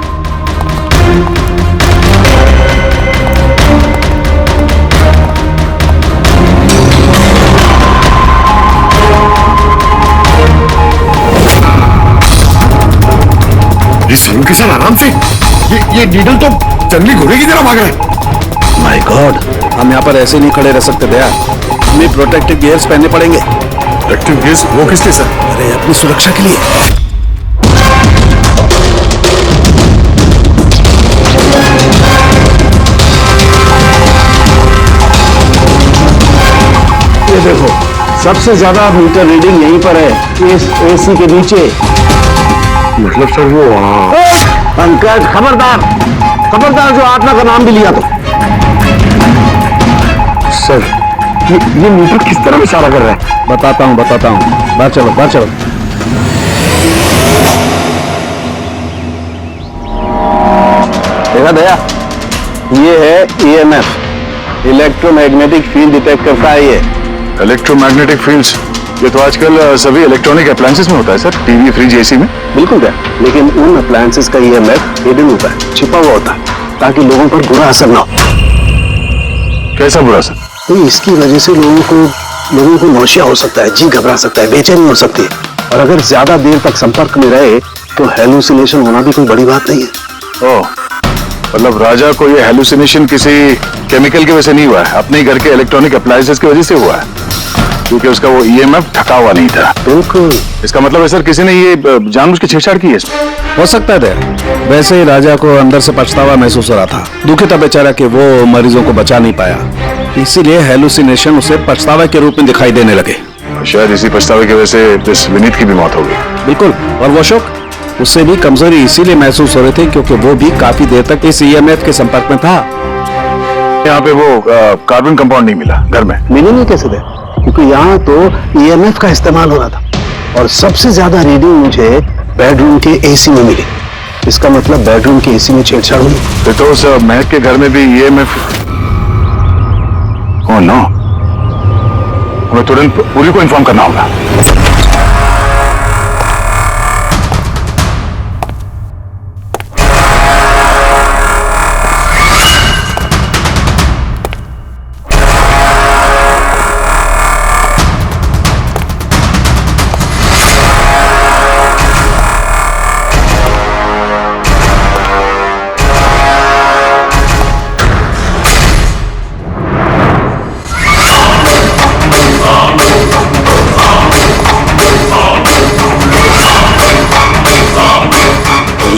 इस रूम के साथ आराम से ये नीडल तो जंगली घोड़े की तरह भाग रहा है। माय गॉड, हम यहाँ पर ऐसे नहीं खड़े रह सकते दया, हमें प्रोटेक्टिव गियर्स पहनने पड़ेंगे। Protective gears? वो किस लिए सर? अरे अपनी सुरक्षा के लिए। ये देखो, सबसे ज्यादा मीटर रीडिंग यहीं पर है, इस एसी के नीचे। मतलब सर वो पंकज खबरदार, खबरदार जो आत्मा का नाम भी लिया तो। सर ये मीटर किस तरह इशारा कर रहा है? बताता हूँ बाहर चलो बाहर चलो। देखा दया, ये है EMF, इलेक्ट्रोमैग्नेटिक फील्ड डिटेक्ट करता है ये। इलेक्ट्रोमैग्नेटिक फील्ड्स, ये तो आजकल सभी इलेक्ट्रॉनिक अप्लायंसेस में होता है सर, टीवी, फ्रिज, एसी में। बिल्कुल है, लेकिन उन अप्लायंसेस का EMF हिडन होता है, छिपा हुआ होता है, ताकि लोगों पर बुरा असर ना हो। कैसा बुरा असर? तो इसकी वजह से लोगों को नौशिया हो सकता है, जी घबरा सकता है, बेचैनी हो सकती है, और अगर ज्यादा देर तक संपर्क में रहे तो हेलुसिनेशन होना भी कोई बड़ी बात नहीं है। ओह, मतलब राजा को ये हेलुसिनेशन किसी केमिकल की वजह से नहीं हुआ है, अपने घर के इलेक्ट्रॉनिक अप्लायंसेस की वजह से हुआ है, क्योंकि उसका वो EMF ढका हुआ नहीं था। बिल्कुल। इसका मतलब है सर किसी ने ये जानबूझ के छेड़छाड़ की है इसमें। हो सकता है। वैसे ही राजा को अंदर से पछतावा महसूस हो रहा था, दुखी था बेचारा कि वो मरीजों को बचा नहीं पाया, इसीलिए हेलुसिनेशन उसे पछतावा के रूप में दिखाई देने लगे। शायद इसी पछतावे की वजह से इस विनीत की भी मौत हो गई। बिल्कुल, और वो अशोक, उससे भी कमजोरी इसीलिए महसूस हो रही थी क्योंकि वो भी काफी देर तक इस EMF के संपर्क में था। यहाँ पे वो कार्बन कंपाउंड नहीं मिला घर में। मिली नहीं कैसे थे? क्योंकि यहाँ तो EMF का इस्तेमाल हो रहा था, और सबसे ज्यादा रीडिंग मुझे बेडरूम के AC में मिली। इसका मतलब बेडरूम के AC में छेड़छाड़ हुई। फिर तो उस महक के घर में भी EMF। ओह नो, हमें तुरंत पुलिस को इन्फॉर्म करना होगा।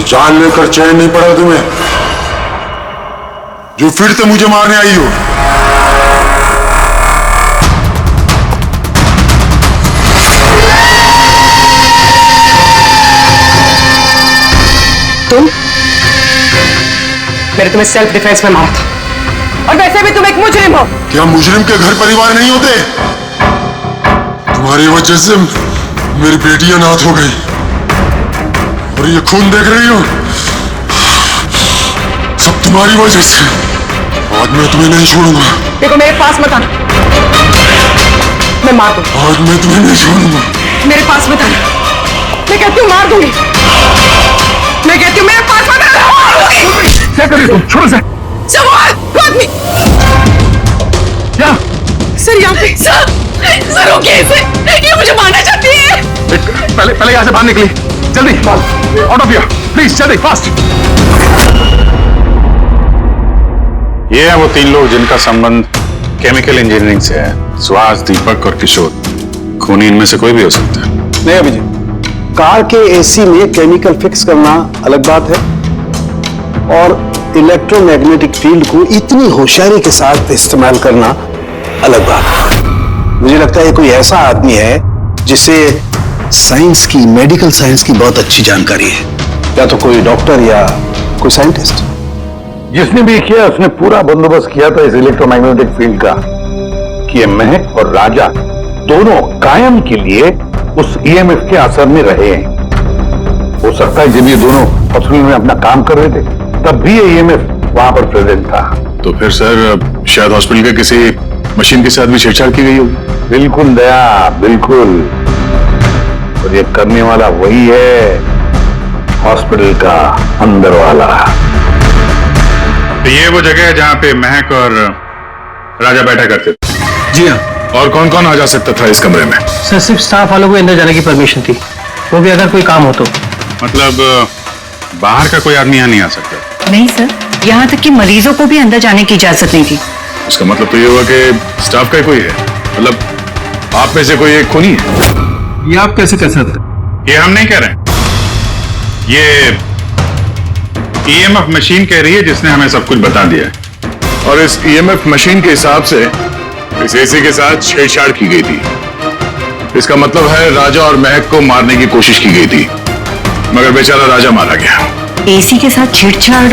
जान लेकर चैन नहीं पड़ा तुम्हें, जो फिर से मुझे मारने आई हो। तुम? मैंने तुम्हें सेल्फ डिफेंस में मारा था, और वैसे भी तुम एक मुजरिम हो। क्या मुजरिम के घर परिवार नहीं होते? तुम्हारी वजह से मेरी बेटी अनाथ हो गई, और ये खून देख रही हो, सब तुम्हारी वजह से। आज मैं तुम्हें नहीं छोड़ूंगा। देखो मेरे पास मत आना, मैं मार दूंगा। आज मैं तुम्हें नहीं छोड़ूंगा। मेरे पास मत आना, मैं कहती हूँ मार दूंगी। मैं कहती हूँ मेरे पास मत आना। क्या कर रही हो? छोड़ो से। आदमी क्या? सर यहाँ पे सर रोकिए इसे, ये मुझे मारना चाहती है। पहले यहाँ से बाहर निकली, जल्दी आउट ऑफ हियर प्लीज, जल्दी फास्ट। ये हैं वो 3 लोग जिनका संबंध केमिकल इंजीनियरिंग से है। सुहास, दीपक और किशोर। खूनी इनमें से कोई भी हो सकता है। नहीं अभिजीत, कार के AC में केमिकल फिक्स करना अलग बात है, और इलेक्ट्रोमैग्नेटिक फील्ड को इतनी होशियारी के साथ इस्तेमाल करना अलग बात है। मुझे लगता है कोई ऐसा आदमी है जिसे साइंस की, मेडिकल साइंस की बहुत अच्छी जानकारी है, या तो कोई डॉक्टर या कोई साइंटिस्ट। जिसने भी किया उसने पूरा बंदोबस्त किया था इस इलेक्ट्रोमैग्नेटिक फील्ड का, कि ये महक और राजा दोनों कायम के लिए उस EMF के असर में रहे हैं। हो सकता है जब ये दोनों हॉस्पिटल में अपना काम कर रहे थे तब भी ये EMF वहां पर प्रेजेंट था। तो फिर सर शायद हॉस्पिटल के किसी मशीन के साथ भी छेड़छाड़ की गई होगी। बिल्कुल दया, बिल्कुल। और ये करने वाला वही है, हॉस्पिटल का अंदर वाला। तो ये वो जगह है जहाँ पे महक और राजा बैठा करते थे? जी हाँ। और कौन कौन आ जा सकता था इस कमरे में? सर सिर्फ स्टाफ वालों को अंदर जाने की परमिशन थी, वो भी अगर कोई काम हो तो। मतलब बाहर का कोई आदमी यहाँ नहीं आ सकता? नहीं सर, यहाँ तक कि मरीजों को भी अंदर जाने की इजाजत नहीं थी। उसका मतलब तो ये हुआ कि स्टाफ का ही कोई है, मतलब आप में से कोई एक खूनी है। ये आप कैसे कह सकते? ये हम नहीं कह रहे हैं, ये EMF मशीन कह रही है जिसने हमें सब कुछ बता दिया है। और इस EMF मशीन के हिसाब से इस AC के साथ छेड़छाड़ की गई थी। इसका मतलब है राजा और महक को मारने की कोशिश की गई थी, मगर बेचारा राजा मारा गया। एसी के साथ छेड़छाड़?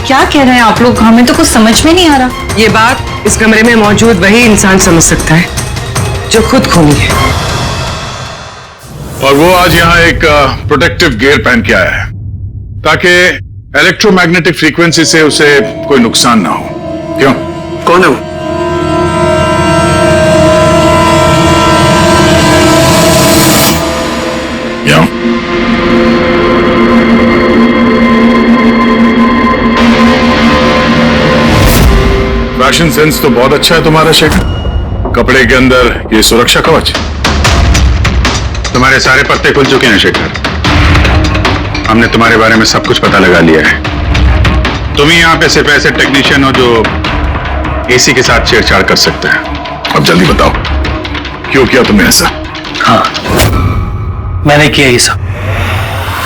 क्या कह रहे हैं आप लोग? हमें तो कुछ समझ में नहीं आ रहा। ये बात इस कमरे में मौजूद वही इंसान समझ सकता है जो खुद खूनी है। और वो आज यहाँ एक प्रोटेक्टिव गियर पहन के आया है ताकि इलेक्ट्रोमैग्नेटिक फ्रीक्वेंसी से उसे कोई नुकसान ना हो। क्यों? कौन है वो? यहाँ फैशन सेंस तो बहुत अच्छा है तुम्हारा शेखर। कपड़े के अंदर ये सुरक्षा कवच। तुम्हारे सारे पत्ते खुल चुके हैं शेखर। हमने तुम्हारे बारे में सब कुछ पता लगा लिया है। तुम ही यहाँ पे सिर्फ ऐसे टेक्नीशियन हो जो एसी के साथ छेड़छाड़ कर सकते हैं। अब जल्दी बताओ, क्यों किया तुमने ऐसा? हाँ, मैंने किया ये सब।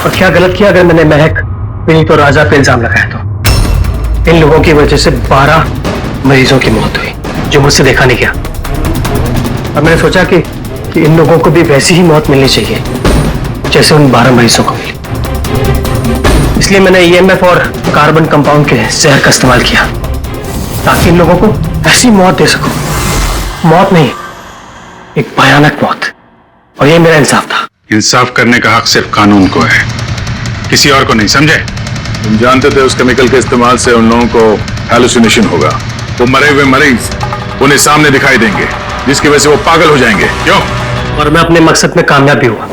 और क्या गलत किया अगर मैंने महक, विनीत और राजा पे इल्जाम लगाया तो? इन लोगों की वजह से 12 मरीजों की मौत हुई जो मुझसे देखा नहीं गया। और मैंने सोचा कि इन लोगों को भी वैसी ही मौत मिलनी चाहिए जैसे उन 12 मरीजों को मिली। इसलिए मैंने ईएमएफ और कार्बन कंपाउंड के जहर का इस्तेमाल किया ताकि इन लोगों को ऐसी मौत दे सकूं। मौत नहीं, एक भयानक मौत। और ये मेरा इंसाफ था। इंसाफ करने का हक सिर्फ कानून को है, किसी और को नहीं, समझे? तुम जानते थे उस केमिकल के इस्तेमाल से उन लोगों को हैलुसिनेशन होगा। वो मरे हुए मरीज उन्हें सामने दिखाई देंगे जिसकी वजह से वो पागल हो जाएंगे। क्यों? और मैं अपने मकसद में कामयाब भी हुआ।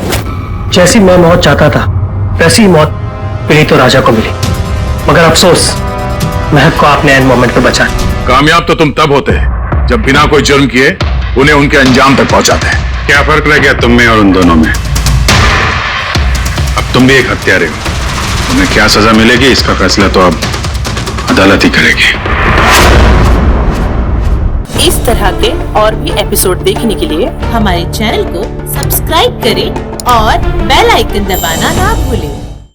जैसी मैं मौत चाहता था वैसी ही मौत विनीत और राजा को मिली। मगर अफसोस, महक को आपने एंड मोमेंट पे बचाया। कामयाब तो तुम तब होते हैं जब बिना कोई जुर्म किए उन्हें उनके अंजाम तक पहुंचाते हैं। क्या फर्क रह गया तुम में और उन दोनों में? अब तुम भी एक हत्यारे हो। तुम्हें क्या सजा मिलेगी इसका फैसला तो अब अदालत ही करेगी। इस तरह के और भी एपिसोड देखने के लिए हमारे चैनल को सब्सक्राइब करें और बेल आइकन दबाना ना भूलें।